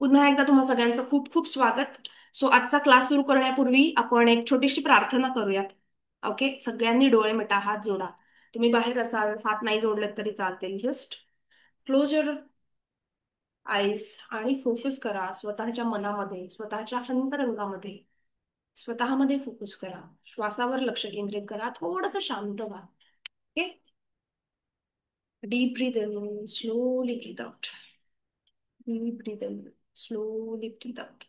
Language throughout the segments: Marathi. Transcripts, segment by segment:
पुन्हा एकदा तुम्हा सगळ्यांचं खूप खूप स्वागत. सो आजचा क्लास सुरू करण्यापूर्वी आपण एक छोटीशी प्रार्थना करूयात. ओके, सगळ्यांनी डोळे मिटा, हात जोडा. तुम्ही बाहेर असाल, हात नाही जोडलेत तरी चालतील. जस्ट क्लोज युअर आईज आणि फोकस करा स्वतःच्या मनामध्ये, स्वतःच्या अंतरंगामध्ये. स्वतःमध्ये फोकस करा. श्वासावर लक्ष केंद्रित करा. थोडंसं शांत व्हा. Okay. Deep breathe in, slowly breathe out. Deep breathe in, slowly breathe out.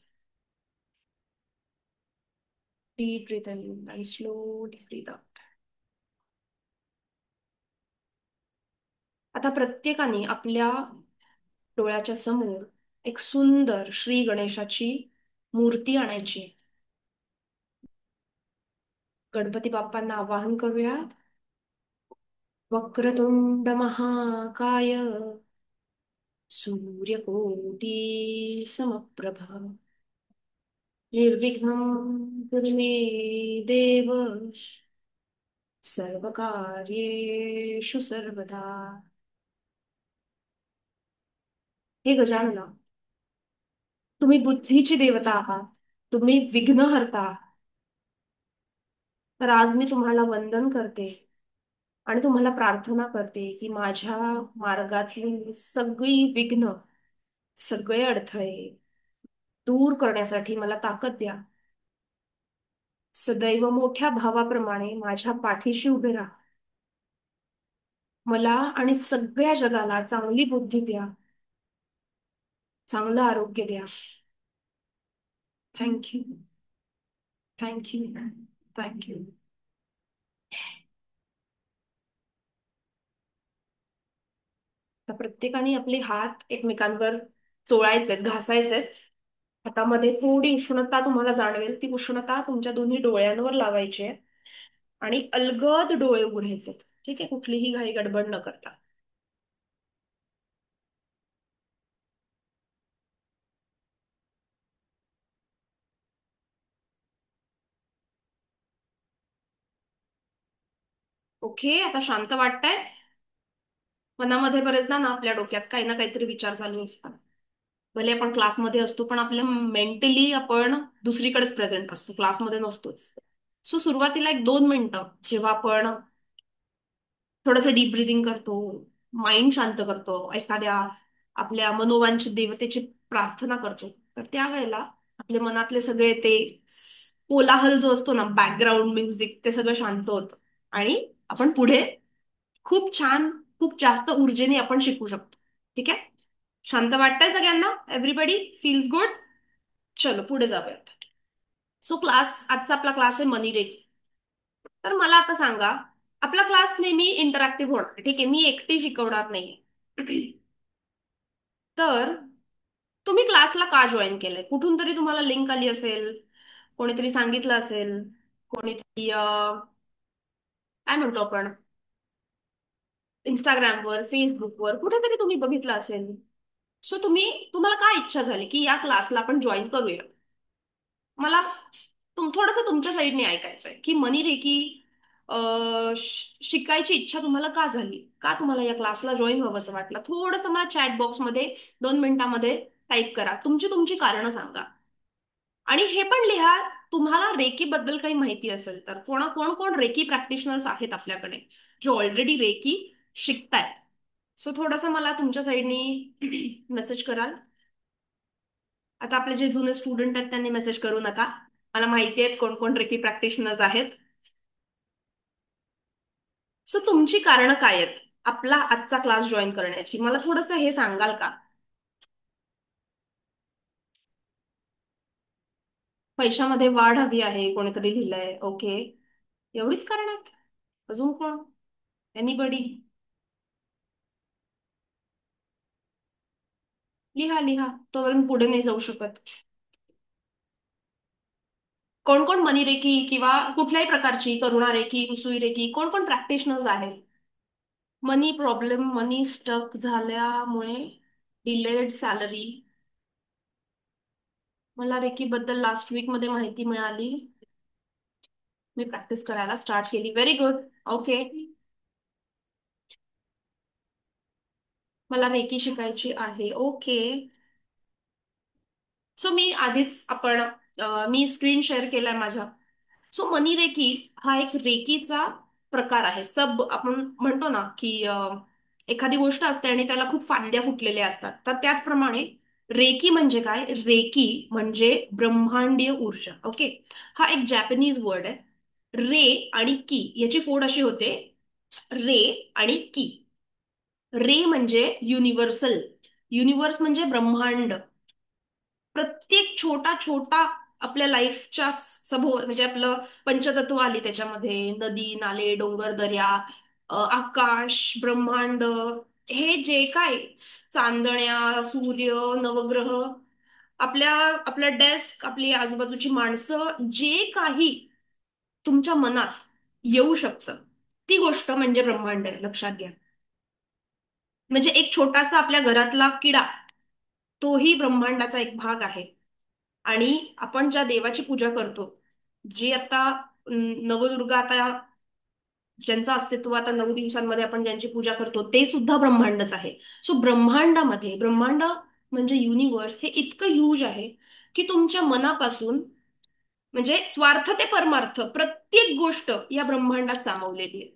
Deep breathe in and slowly breathe out. आता प्रत्येकाने आपल्या डोळ्याच्या समोर एक सुंदर श्री गणेशाची मूर्ती आणायची आहे. गणपती बाप्पांना आवाहन करूयात. वक्रतुंड महाकाय, सूर्यकोटी समप्रभ, निर्विघ्नं कुरु मे देव, सर्वकार्येषु सर्वदा. हे गजानना, तुम्ही बुद्धीची देवता आहात. तुम्ही विघ्नहर्ता आहात. तर आज मी तुम्हाला वंदन करते आणि तुम्हाला प्रार्थना करते की माझ्या मार्गातली सगळी विघ्न, सगळे अडथळे दूर करण्यासाठी मला ताकद द्या. सदैव मोठ्या भावाप्रमाणे माझ्या पाठीशी उभे राहा. मला आणि सगळ्या जगाला चांगली बुद्धी द्या, चांगलं आरोग्य द्या. थँक्यू. थँक्यू. थँक्यू. तर प्रत्येकाने आपले हात एकमेकांवर चोळायचेत, घासायचेत. हातामध्ये थोडी उष्णता तुम्हाला जाणवेल, ती उष्णता तुमच्या दोन्ही डोळ्यांवर लावायची आहे आणि अलगद डोळे उघडायचे. ठीक आहे, कुठलीही घाई गडबड न करता. ओके, आता शांत वाटतंय. मनामध्ये बरेचदा ना आपल्या डोक्यात काही ना काहीतरी विचार चालू असतात. भले आपण क्लासमध्ये असतो पण आपल्या मेंटली आपण दुसरीकडेच प्रेझेंट असतो, क्लासमध्ये नसतोच. सो सुरुवातीला 1-2 मिनिटं जेव्हा आपण थोडंसं डीप ब्रिदिंग करतो, माइंड शांत करतो, एखाद्या आपल्या मनोवांछित देवतेची प्रार्थना करतो, तर त्यावेळेला आपल्या मनातले सगळे ते कोलाहल जो असतो ना, बॅकग्राऊंड म्युझिक, ते सगळं शांत होतं आणि आपण पुढे खूप छान, खूप जास्त ऊर्जेने आपण शिकू शकतो. ठीक आहे. शांत वाटतंय सगळ्यांना? Everybody feels good. चलो पुढे जाऊयात. सो आजचा आपला क्लास आहे मनी रेट. तर मला आता सांगा, आपला क्लास नेहमी इंटरॅक्टिव्ह होणार. ठीक आहे, मी एकटी शिकवणार नाही. तर तुम्ही क्लासला का जॉईन केलंय? कुठून तरी तुम्हाला लिंक आली असेल, कोणीतरी सांगितलं असेल, कोणीतरी काय म्हणतो आपण, इंस्टाग्रामवर, फेसबुकवर कुठेतरी तुम्ही बघितलं असेल. सो तुम्हाला काय इच्छा झाली की या क्लासला आपण जॉईन करूया? मला थोडंसं तुमच्या साईडने ऐकायचंय की मनी रेकी शिकायची इच्छा तुम्हाला का झाली, का तुम्हाला या क्लासला जॉईन व्हावं असं वाटलं. थोडंसं मला चॅट बॉक्समध्ये 2 मिनिटांमध्ये टाईप करा, तुमची तुमची कारणं सांगा. आणि हे पण लिहा, तुम्हाला रेकी बद्दल काही माहिती असेल तर. कोण कोण रेकी प्रॅक्टिशनर्स आहेत आपल्याकडे जे ऑलरेडी रेकी शिकतायत. सो थोडंसं मला तुमच्या साईडनी मेसेज कराल. आता आपले जे जुने स्टुडंट आहेत त्यांनी मेसेज करू नका. मला माहिती आहेत कोण कोण रेकी प्रॅक्टिशनर्स आहेत. सो तुमची कारणं काय आहेत आपला आजचा क्लास जॉईन करण्याची, मला थोडंसं हे सांगाल का? पैशामध्ये वाढ हवी आहे कोणीतरी लिहिलंय. ओके, एवढीच कारण आहेत? अजून कोण? एनीबडी? लिहा लिहा, तोवर मी पुढे नाही जाऊ शकत. कोण कोण मनी रेकी किंवा कुठल्याही प्रकारची करुणा रेकी, उसुई रेकी, कोण कोण प्रॅक्टिशनर्स आहेत? मनी प्रॉब्लेम, मनी स्टक झाल्यामुळे डिलेड सॅलरी. मला रेकी बद्दल लास्ट वीक मध्ये माहिती मिळाली, मी प्रॅक्टिस करायला स्टार्ट केली. Very good. ओके, मला रेकी शिकायची आहे. ओके, सो मी आधीच मी स्क्रीन शेअर केलाय माझा. सो मनी रेकी हा एक रेकीचा प्रकार आहे. आपण म्हणतो ना की एखादी गोष्ट असते आणि त्याला खूप फांद्या फुटलेल्या असतात, तर त्याचप्रमाणे रेकी म्हणजे काय? रेकी म्हणजे ब्रह्मांडीय ऊर्जा. ओके. हा एक जॅपनीज वर्ड आहे. रे आणि की याची फोड अशी होते, रे आणि की. रे म्हणजे युनिव्हर्सल. युनिव्हर्स म्हणजे ब्रह्मांड. प्रत्येक छोटा छोटा आपल्या लाईफच्या म्हणजे आपलं पंचतत्व आली त्याच्यामध्ये, नदी नाले डोंगर दर्या, आकाश ब्रह्मांड, हे जे काय, चांदण्या सूर्य नवग्रह, आपल्या आपल्या डेस्क, आपली आजूबाजूची माणसं, जे काही तुमच्या मनात येऊ शकतं, ती गोष्ट म्हणजे ब्रह्मांड आहे. लक्षात घ्या. म्हणजे एक छोटासा आपल्या घरातला किडा, तोही ब्रह्मांडाचा एक भाग आहे. आणि आपण ज्या देवाची पूजा करतो, जी आता नवदुर्गा, आता ज्यांचं अस्तित्व आता 9 दिवसांमध्ये आपण ज्यांची पूजा करतो, ते सुद्धा ब्रह्मांडच आहे. सो ब्रह्मांडामध्ये, ब्रह्मांड म्हणजे युनिव्हर्स, हे इतकं ह्यूज आहे की तुमच्या मनापासून, म्हणजे स्वार्थ ते परमार्थ, प्रत्येक गोष्ट या ब्रह्मांडात सामावलेली आहे.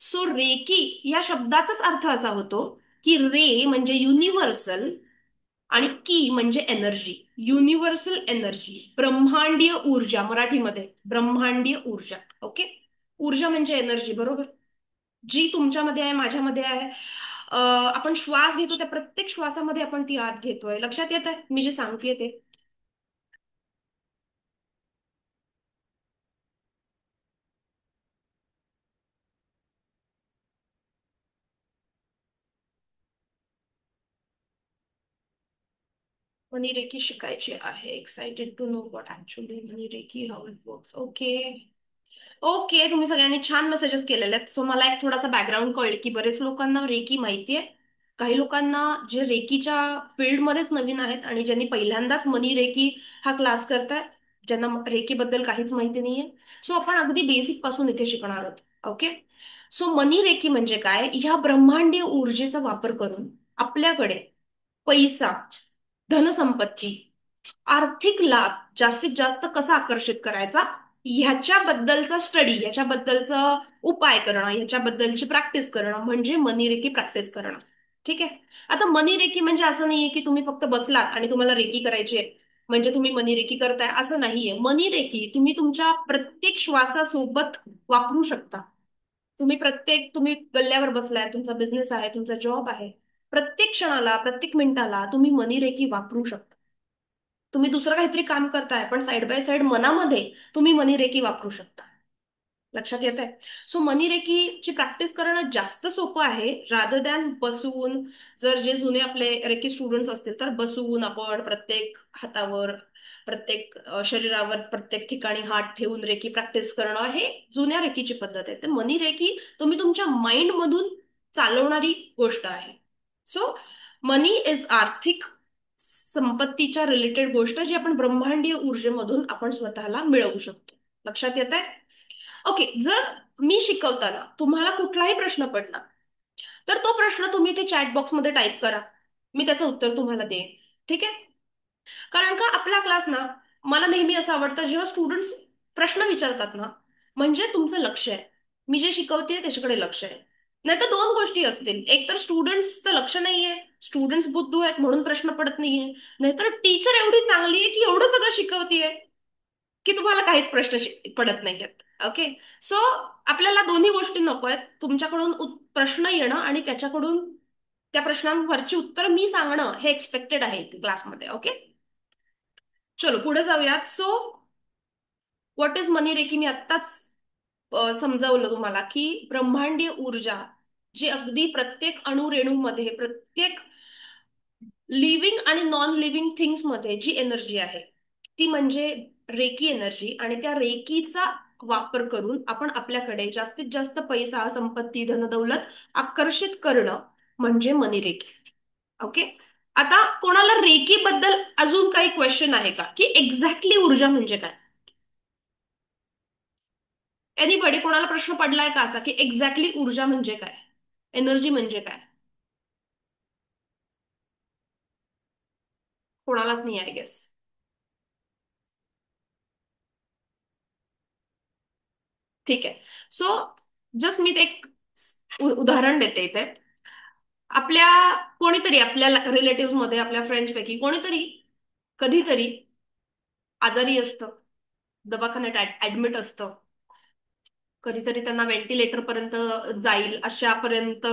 सो रेकी या शब्दाचाच अर्थ असा होतो की रे म्हणजे युनिव्हर्सल आणि की म्हणजे एनर्जी. युनिव्हर्सल एनर्जी, ब्रह्मांडीय ऊर्जा, मराठीमध्ये ब्रह्मांडीय ऊर्जा. ओके. ऊर्जा म्हणजे एनर्जी, बरोबर? जी तुमच्यामध्ये आहे, माझ्यामध्ये आहे. आपण श्वास घेतो, त्या प्रत्येक श्वासामध्ये आपण ती आत घेतोय. लक्षात येत आहे मी जे सांगतेय ते? मनी रेकी शिकायची आहे. Excited to know what actually money reiki, how it works. Okay. Okay, तुम्ही सगळ्यांनी छान मेसेजेस केलेले आहेत. सो मला एक थोडासा बॅकग्राऊंड कळेल की बरेच लोकांना रेकी माहितीये. काही लोकांना जे रेकीच्या फील्डमध्येच नवीन आहेत आणि ज्यांनी पहिल्यांदाच मनी रेकी हा क्लास करतायत, ज्यांना रेकी बद्दल काहीच माहिती नाहीये. सो आपण अगदी बेसिक पासून इथे शिकणार आहोत. ओके. सो मनी रेकी म्हणजे काय? ह्या ब्रह्मांडीय ऊर्जेचा वापर करून आपल्याकडे पैसा, धनसंपत्ती, आर्थिक लाभ जास्तीत जास्त कसा आकर्षित करायचा, ह्याच्याबद्दलचा स्टडी, ह्याच्याबद्दलचा उपाय करणं, ह्याच्याबद्दलची प्रॅक्टिस करणं म्हणजे मनी रेकी प्रॅक्टिस करणं. ठीक आहे. आता मनी रेकी म्हणजे असं नाहीये की तुम्ही फक्त बसलात आणि तुम्हाला रेकी करायची आहे म्हणजे तुम्ही मनी रेकी करताय, असं नाहीये. मनी रेकी तुम्ही तुमच्या प्रत्येक श्वासासोबत वापरू शकता. तुम्ही गल्ल्यावर बसलाय, तुमचा बिझनेस आहे, तुमचा जॉब आहे, प्रत्येक क्षणाला प्रत्येक मिनिटाला तुम्ही मनी रेकी वापरू शकता. तुम्ही दुसरं काहीतरी काम करताय पण साईड बाय साईड मनामध्ये तुम्ही मनी रेकी वापरू शकता. लक्षात येत आहे? सो मनी रेकीची प्रॅक्टिस करणं जास्त सोपं आहे रादर दॅन बसून. जर जे जुने आपले रेकी स्टुडंट्स असतील तर बसून आपण प्रत्येक हातावर, प्रत्येक शरीरावर, प्रत्येक ठिकाणी हात ठेवून रेकी प्रॅक्टिस करणं, हे जुन्या रेकीची पद्धत आहे. तर मनी रेकी तुम्ही तुमच्या माइंड मधून चालवणारी गोष्ट आहे. सो मनी इज आर्थिक संपत्तीच्या रिलेटेड गोष्ट, जी आपण ब्रह्मांडीय ऊर्जेमधून आपण स्वतःला मिळवू शकतो. लक्षात येत आहे? ओके. जर मी शिकवताना तुम्हाला कुठलाही प्रश्न पडला, तर तो प्रश्न तुम्ही ते चॅट बॉक्समध्ये टाईप करा. मी त्याचं उत्तर तुम्हाला देईन. ठीक आहे? कारण का आपला क्लास ना, मला नेहमी असं आवडतं जेव्हा स्टुडंट्स प्रश्न विचारतात ना, म्हणजे तुमचं लक्ष आहे. मी जे शिकवते त्याच्याकडे लक्ष आहे. नाहीतर दोन गोष्टी असतील, एक तर स्टुडंट्सचं लक्ष नाहीये, स्टुडंट्स बुद्धू आहेत म्हणून प्रश्न पडत नाहीये, नाहीतर टीचर एवढी चांगली आहे की एवढं सगळं शिकवतीये की तुम्हाला काहीच प्रश्न पडत नाहीयेत. ओके. सो आपल्याला दोन्ही गोष्टी नको आहेत. तुमच्याकडून प्रश्न येणं आणि त्याच्याकडून त्या प्रश्नांवरची उत्तर मी सांगणं हे एक्सपेक्टेड आहे क्लासमध्ये. ओके. चलो पुढे जाऊयात. So what is money reiki, मी आत्ताच समजावलं तुम्हाला की ब्रह्मांडीय ऊर्जा, जी अगदी प्रत्येक अणुरेणूमध्ये, प्रत्येक लिव्हिंग आणि नॉन लिव्हिंग थिंग्स मध्ये जी एनर्जी आहे, ती म्हणजे रेकी एनर्जी. आणि त्या रेकीचा वापर करून आपण आपल्याकडे जास्तीत जास्त पैसा, संपत्ती, धनदौलत आकर्षित करणं म्हणजे मनी रेकी. ओके. आता कोणाला रेकी बद्दल अजून काही क्वेश्चन आहे का, की एक्झॅक्टली ऊर्जा म्हणजे काय? एनिबडी, कोणाला प्रश्न पडलाय का असा की एक्झॅक्टली ऊर्जा म्हणजे काय, एनर्जी म्हणजे काय? कोणालाच नाही, आय गेस. ठीक आहे. सो जस्ट मी एक उदाहरण देते इथे. आपल्या कोणीतरी आपल्या रिलेटिव्ह मध्ये आपल्या फ्रेंड्स पैकी कोणीतरी कधीतरी आजारी असतं, दवाखान्यात ऍडमिट असतं, कधीतरी त्यांना व्हेंटिलेटर पर्यंत जाईल अशापर्यंत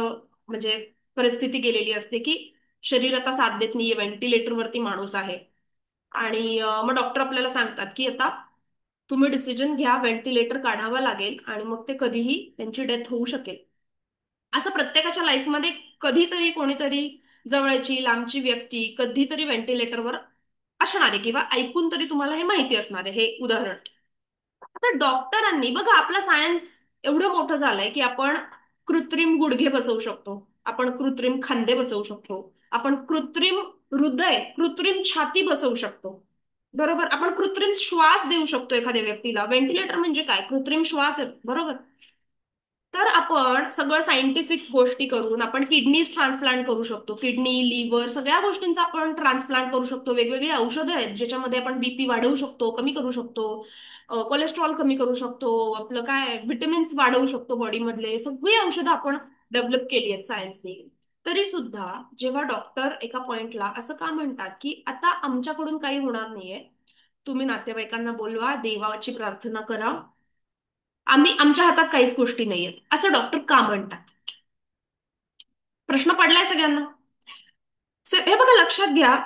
म्हणजे परिस्थिती गेलेली असते की शरीर आता साथ देत नाहीये, व्हेंटिलेटरवरती माणूस आहे. आणि मग डॉक्टर आपल्याला सांगतात की आता तुम्ही डिसिजन घ्या, व्हेंटिलेटर काढावा लागेल आणि मग ते कधीही त्यांची डेथ होऊ शकेल. असं प्रत्येकाच्या लाईफमध्ये कधीतरी कोणीतरी जवळची लांबची व्यक्ती कधीतरी व्हेंटिलेटरवर असणार आहे किंवा ऐकून तरी तुम्हाला हे माहिती असणार आहे हे उदाहरण. आता डॉक्टरांनी बघा, आपला सायन्स एवढं मोठं झालंय की आपण कृत्रिम गुडघे बसवू शकतो, आपण कृत्रिम खांदे बसवू शकतो, आपण कृत्रिम हृदय, कृत्रिम छाती बसवू शकतो. बरोबर, आपण कृत्रिम श्वास देऊ शकतो एखाद्या व्यक्तीला. व्हेंटिलेटर म्हणजे काय? कृत्रिम श्वास आहे, बरोबर. तर आपण सगळं सायंटिफिक गोष्टी करून आपण किडनीज ट्रान्सप्लांट करू शकतो, किडनी लिव्हर सगळ्या गोष्टींचा आपण ट्रान्सप्लांट करू शकतो. वेगवेगळी औषधं आहेत ज्याच्यामध्ये आपण बीपी वाढवू शकतो, कमी करू शकतो, कोलेस्ट्रॉल कमी करू शकतो, आपलं काय विटॅमिन्स वाढवू शकतो बॉडीमधले. सगळी औषधं आपण डेव्हलप केली आहेत सायन्सने. तरी सुद्धा जेव्हा डॉक्टर एका पॉइंटला असं का म्हणतात की आता आमच्याकडून काही होणार नाहीये, तुम्ही नातेवाईकांना बोलवा, देवाची प्रार्थना करा, आमच्या हातात काहीच गोष्टी नाहीयेत, असं डॉक्टर का म्हणतात? प्रश्न पडलाय सगळ्यांना. हे बघा, लक्षात घ्या,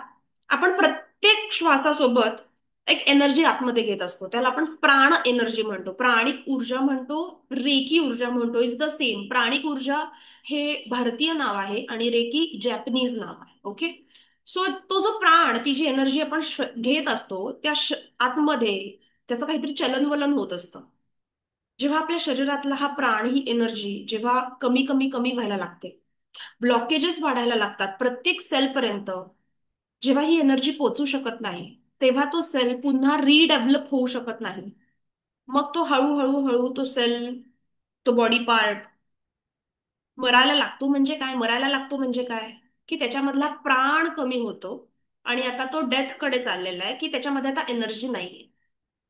आपण प्रत्येक श्वासासोबत एक एनर्जी आतमध्ये घेत असतो, त्याला आपण प्राण एनर्जी म्हणतो, प्राणिक ऊर्जा म्हणतो, रेकी ऊर्जा म्हणतो. Is the same. प्राणिक ऊर्जा हे भारतीय नाव आहे आणि रेकी जॅपनीज नाव आहे. ओके. सो तो जो प्राण, ती जी एनर्जी आपण घेत असतो त्या आतमध्ये त्याचं काहीतरी चलनवलन होत असतं. जेव्हा आपल्या शरीरातला हा प्राण, ही एनर्जी जेव्हा कमी कमी कमी व्हायला लागते, ब्लॉकेजेस वाढायला लागतात प्रत्येक सेलपर्यंत, जेव्हा ही एनर्जी पोचू शकत नाही, तेव्हा तो सेल पुन्हा रिडेव्हलप होऊ शकत नाही. मग तो हळूहळू हळू तो सेल, तो बॉडी पार्ट मरायला लागतो. म्हणजे काय मरायला लागतो? म्हणजे काय की त्याच्यामधला प्राण कमी होतो आणि आता तो डेथ कडे चाललेला आहे, की त्याच्यामध्ये आता एनर्जी नाहीये.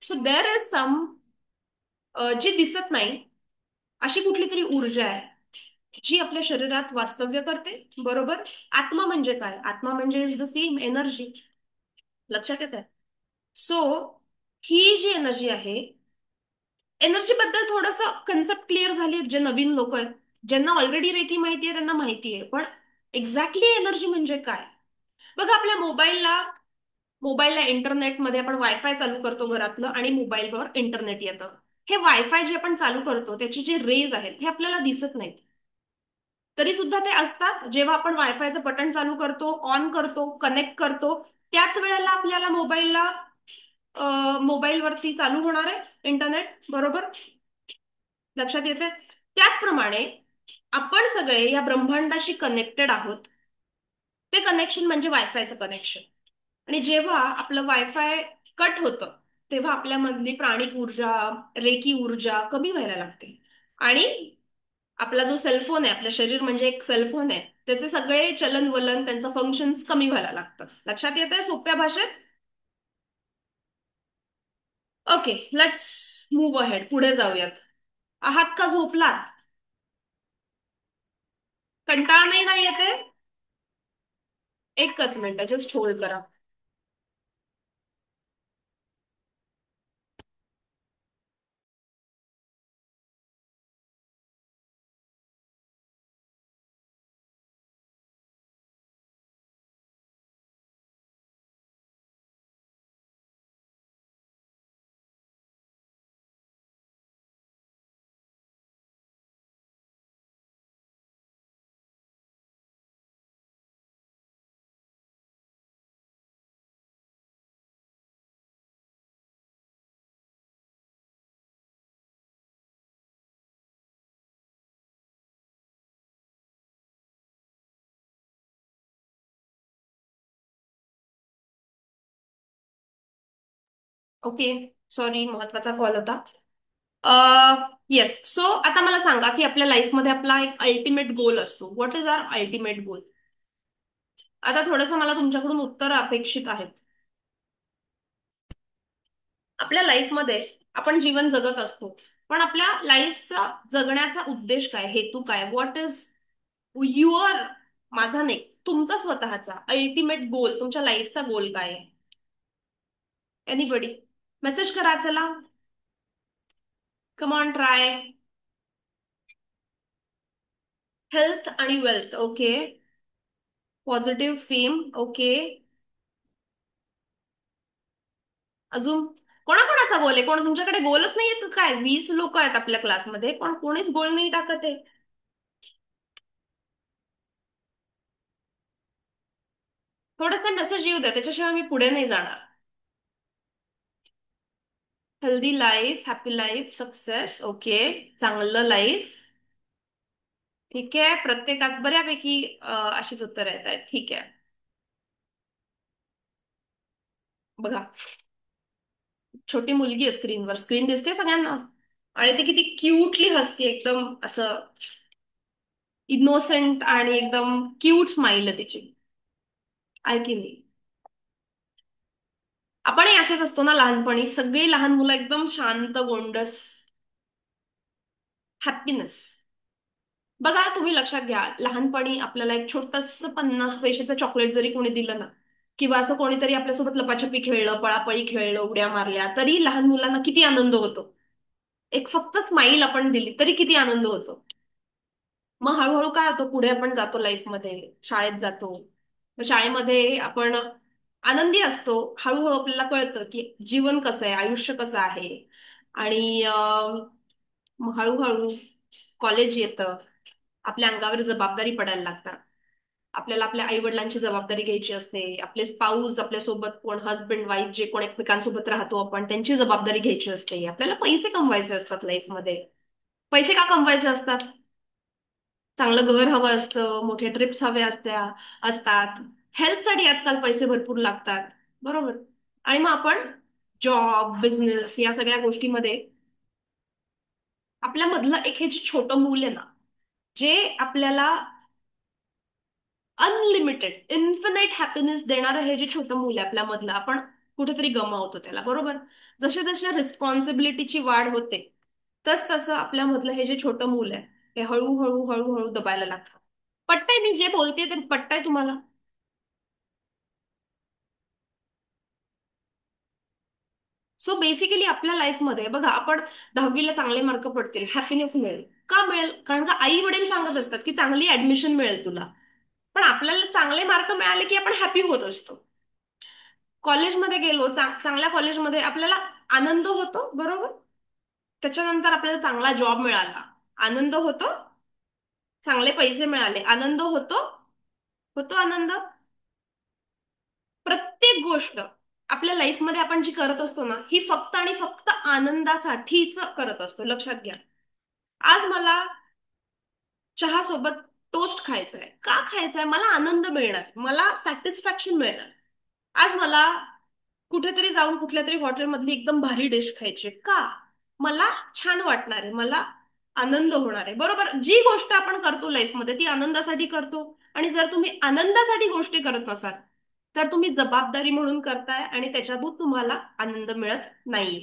सो देर इज सम जी दिसत नाही अशी कुठली तरी ऊर्जा आहे जी आपल्या शरीरात वास्तव्य करते. बरोबर. आत्मा म्हणजे काय? आत्मा म्हणजे इज द सेम एनर्जी. लक्षात येत आहे? सो ही जी एनर्जी आहे, एनर्जी बद्दल थोडस कन्सेप्ट क्लिअर झाली जे नवीन लोक आहेत, ज्यांना ऑलरेडी रेकी माहिती आहे त्यांना माहिती आहे, पण एक्झॅक्टली एनर्जी म्हणजे काय? बघा, आपल्या मोबाईलला इंटरनेटमध्ये आपण वायफाय चालू करतो घरातलं आणि मोबाईलवर इंटरनेट येतं. हे वायफाय जे आपण चालू करतो त्याचे जे रेज आहेत हे आपल्याला दिसत नाहीत, तरी सुद्धा ते असतात. जेव्हा आपण वायफायचं बटन चालू करतो, ऑन करतो, कनेक्ट करतो, त्याच वेळेला आपल्याला मोबाईलवरती चालू होणार आहे इंटरनेट. बरोबर. लक्षात येते? त्याचप्रमाणे आपण सगळे या ब्रह्मांडाशी कनेक्टेड आहोत. ते कनेक्शन म्हणजे वायफायचं कनेक्शन. आणि जेव्हा आपलं वायफाय कट होतं तेव्हा आपल्यामधली प्राणिक ऊर्जा, रेकी ऊर्जा कमी व्हायला लागते. आणि आपला जो सेलफोन आहे, आपलं शरीर म्हणजे एक सेलफोन आहे, त्याचे सगळे चलन वलन, त्यांचं फंक्शन्स कमी व्हायला लागतं. लक्षात येत आहे सोप्या भाषेत? ओके, लेट्स मूव्ह अहेड, पुढे जाऊयात. आहात का झोपलात? कंटाळा नाही ना येते? एकच मिनिट, जस्ट होल्ड करा. ओके, सॉरी, महत्वाचा कॉल होता. येस. सो आता मला सांगा की आपल्या लाईफमध्ये आपला एक अल्टिमेट गोल असतो. What is our ultimate goal? आता थोडंसं मला तुमच्याकडून उत्तर अपेक्षित आहेत. आपल्या लाईफमध्ये आपण जीवन जगत असतो. पण आपल्या लाईफचा जगण्याचा उद्देश काय, हेतू काय, व्हॉट इज युअर, माझा नाही, तुमचा स्वतःचा अल्टिमेट गोल, तुमच्या लाईफचा गोल काय आहे? एनिबडी? मेसेज करा चला. Come on try. हेल्थ आणि wealth, okay. Positive fame, okay. अजून कोणाकोणाचा गोल आहे? कोण तुमच्याकडे गोलच नाहीये तर काय? 20 लोक आहेत आपल्या क्लासमध्ये पण कोणीच गोल नाही टाकत आहे. थोडासा मेसेज येऊ द्या, त्याच्याशिवाय मी पुढे नाही जाणार. Healthy life, happy life, success, okay. चांगलं लाईफ, ठीक आहे. प्रत्येकात बऱ्यापैकी अशीच उत्तर येत आहेत, ठीक आहे. बघा, छोटी मुलगी आहे स्क्रीनवर, स्क्रीन दिसते सगळ्यांना, आणि ती किती क्यूटली हसते, एकदम असं इनोसेंट आणि एकदम क्यूट स्माइल आहे तिची, आहे की नाही? आपणही असेच असतो ना लहानपणी, सगळी लहान मुलं एकदम शांत, गोंडस, हॅपीनेस. बघा, तुम्ही लक्षात घ्या, लहानपणी आपल्याला एक छोटस 50 पैशाचं चॉकलेट जरी कोणी दिलं ना, किंवा असं कोणीतरी आपल्यासोबत लपाछपी खेळलं, पळापळी खेळलं, उड्या मारल्या, तरी लहान मुलांना किती आनंद होतो. एक फक्त स्माईल आपण दिली तरी किती आनंद होतो. मग हळूहळू काय होतं, पुढे आपण जातो लाईफमध्ये, शाळेत जातो. मग शाळेमध्ये आपण आनंदी असतो, हळूहळू आपल्याला कळतं की जीवन कसं आहे, आयुष्य कसं आहे. आणि मग हळूहळू कॉलेज येतं, आपल्या अंगावर जबाबदारी पडायला लागतात. आपल्याला आपल्या आई वडिलांची जबाबदारी घ्यायची असते, आपले स्पाऊस, आपल्यासोबत कोण हस्बंड वाईफ जे कोण एकमेकांसोबत राहतो आपण, त्यांची जबाबदारी घ्यायची असते. आपल्याला पैसे कमवायचे असतात लाईफमध्ये. पैसे का कमवायचे असतात? चांगलं घर हवं असतं, मोठे ट्रिप्स हवे असतात. हेल्थसाठी आजकाल पैसे भरपूर लागतात, बरोबर? आणि मग आपण जॉब, बिझनेस या सगळ्या गोष्टीमध्ये आपल्यामधलं एक हे जे छोटं मूल आहे ना, जे आपल्याला अनलिमिटेड इन्फिनाइट हॅपीनेस देणारं हे जे छोटं मूल आहे आपल्यामधलं, आपण कुठेतरी गमावतो त्याला, बरोबर? जसे जसे रिस्पॉन्सिबिलिटीची वाढ होते, तस तसं आपल्यामधलं हे जे छोटं मूल आहे, हे हळूहळू हळूहळू दबायला लागतं. पटतंय मी जे बोलते ते? पटतंय तुम्हाला? सो बेसिकली आपल्या लाईफमध्ये बघा, आपण 10वीला चांगले मार्क पडतील, हॅपीनेस मिळेल. का मिळेल? कारण का आई वडील सांगत असतात की चांगली ऍडमिशन मिळेल तुला. पण आपल्याला चांगले मार्क मिळाले की आपण हॅपी होत असतो. कॉलेजमध्ये गेलो, चांगल्या कॉलेजमध्ये आपल्याला आनंद होतो, बरोबर? त्याच्यानंतर आपल्याला चांगला जॉब मिळाला, आनंद होतो. चांगले पैसे मिळाले, आनंद होतो. होतो आनंद. प्रत्येक गोष्ट आपल्या लाईफमध्ये आपण जी करत असतो ना, ही फक्त आणि फक्त आनंदासाठीच करत असतो, लक्षात घ्या. आज मला चहा सोबत टोस्ट खायचंय, का खायचंय? मला आनंद मिळणार, मला सॅटिस्फॅक्शन मिळणार. आज मला कुठेतरी जाऊन कुठल्या तरी हॉटेलमधली एकदम भारी डिश खायची, का? मला छान वाटणार आहे, मला आनंद होणार आहे, बरोबर? जी गोष्ट आपण करतो लाईफमध्ये ती आनंदासाठी करतो. आणि जर तुम्ही आनंदासाठी गोष्टी करत नसाल, तर तुम्ही जबाबदारी म्हणून करताय आणि त्याच्यातून तुम्हाला आनंद मिळत नाहीये.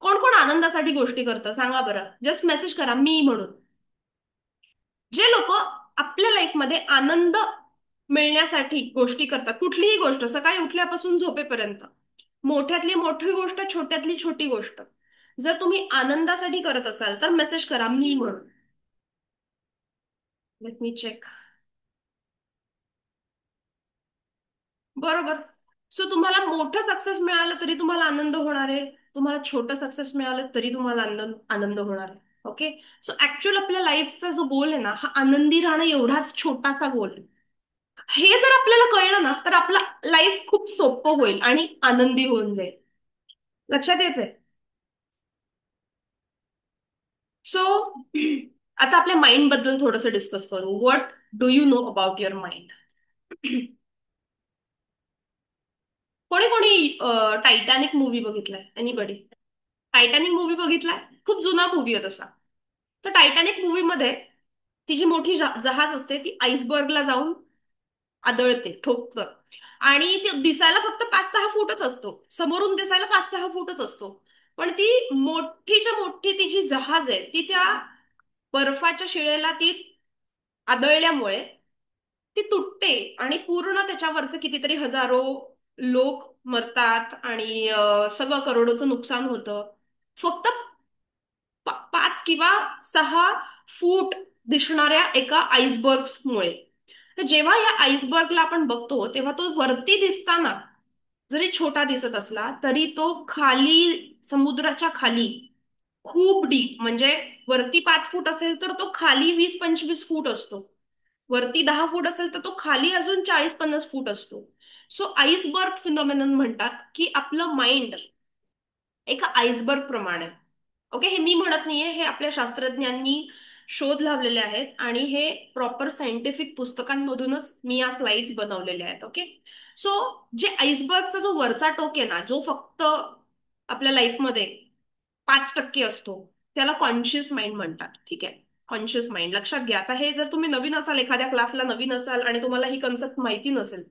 कोण कोण आनंदासाठी गोष्टी करतं सांगा बरं, जस्ट मेसेज करा मी म्हणून. जे लोक आपल्या लाईफमध्ये आनंद मिळण्यासाठी गोष्टी करतात, कुठलीही गोष्ट, सकाळी उठल्यापासून झोपेपर्यंत, मोठ्यातली मोठी गोष्ट, छोट्यातली छोटी गोष्ट, जर तुम्ही आनंदासाठी करत असाल तर मेसेज करा मी म्हणून. Let me check. बरोबर. सो तुम्हाला मोठं सक्सेस मिळालं तरी तुम्हाला आनंद होणार आहे, तुम्हाला छोटं सक्सेस मिळालं तरी तुम्हाला आनंद आनंद होणार आहे. ओके. सो ऍक्च्युअल आपल्या लाईफचा जो गोल आहे ना, हा आनंदी राहणं एवढाच छोटासा गोल आहे. हे जर आपल्याला कळलं ना, तर आपलं लाईफ खूप सोपं होईल आणि आनंदी होऊन जाईल. लक्षात येते? सो आता आपल्या माइंड बद्दल थोडंसं डिस्कस करू. What do you know about your mind? कोणी कोणी टायटॅनिक मूवी बघितलाय? एनीबडी? टायटॅनिक मूवी बघितलाय? खूप जुना मूवी आहे तसा. तर टायटॅनिक मूवीमध्ये ती जी मोठी जहाज असते ती आईसबर्गला जाऊन आदळते, ठोकतं. आणि ते दिसायला फक्त 5-6 फूटच असतो, समोरून दिसायला 5-6 फूटच असतो. पण ती मोठीच्या मोठी ती जी जहाज आहे ती त्या बर्फाच्या शिळेला ती आदळल्यामुळे ती तुटते आणि पूर्ण त्याच्यावरचं कितीतरी हजारो लोक मरतात आणि सगळं करोडोचं नुकसान होतं. फक्त 5 किंवा 6 फूट दिसणाऱ्या एका आईसबर्गमुळे. तर जेव्हा या आईसबर्गला आपण बघतो तेव्हा तो वरती दिसताना जरी छोटा दिसत असला तरी तो खाली समुद्राच्या खाली खूप डीप, म्हणजे वरती 5 फूट असेल तर तो खाली 20-25 फूट असतो. वरती 10 फूट असेल तर तो खाली अजून 40-50 फूट असतो. सो आईसबर्ग फिनॉमिनन म्हणतात की आपलं माइंड एका आईसबर्ग प्रमाणे. ओके, हे मी म्हणत नाहीये, हे आपल्या शास्त्रज्ञांनी शोध लावलेले आहेत आणि हे प्रॉपर सायंटिफिक पुस्तकांमधूनच मी या स्लाइड्स बनवलेल्या आहेत. ओके, सो जे आईसबर्गचा जो वरचा टोक आहे ना, जो फक्त आपल्या लाईफमध्ये 5% असतो, त्याला कॉन्शियस माइंड म्हणतात. ठीक आहे, कॉन्शियस माइंड लक्षात घ्या. आता हे जर तुम्ही नवीन असाल, एखाद्या क्लासला नवीन असाल आणि तुम्हाला ही कन्सेप्ट माहिती नसेल,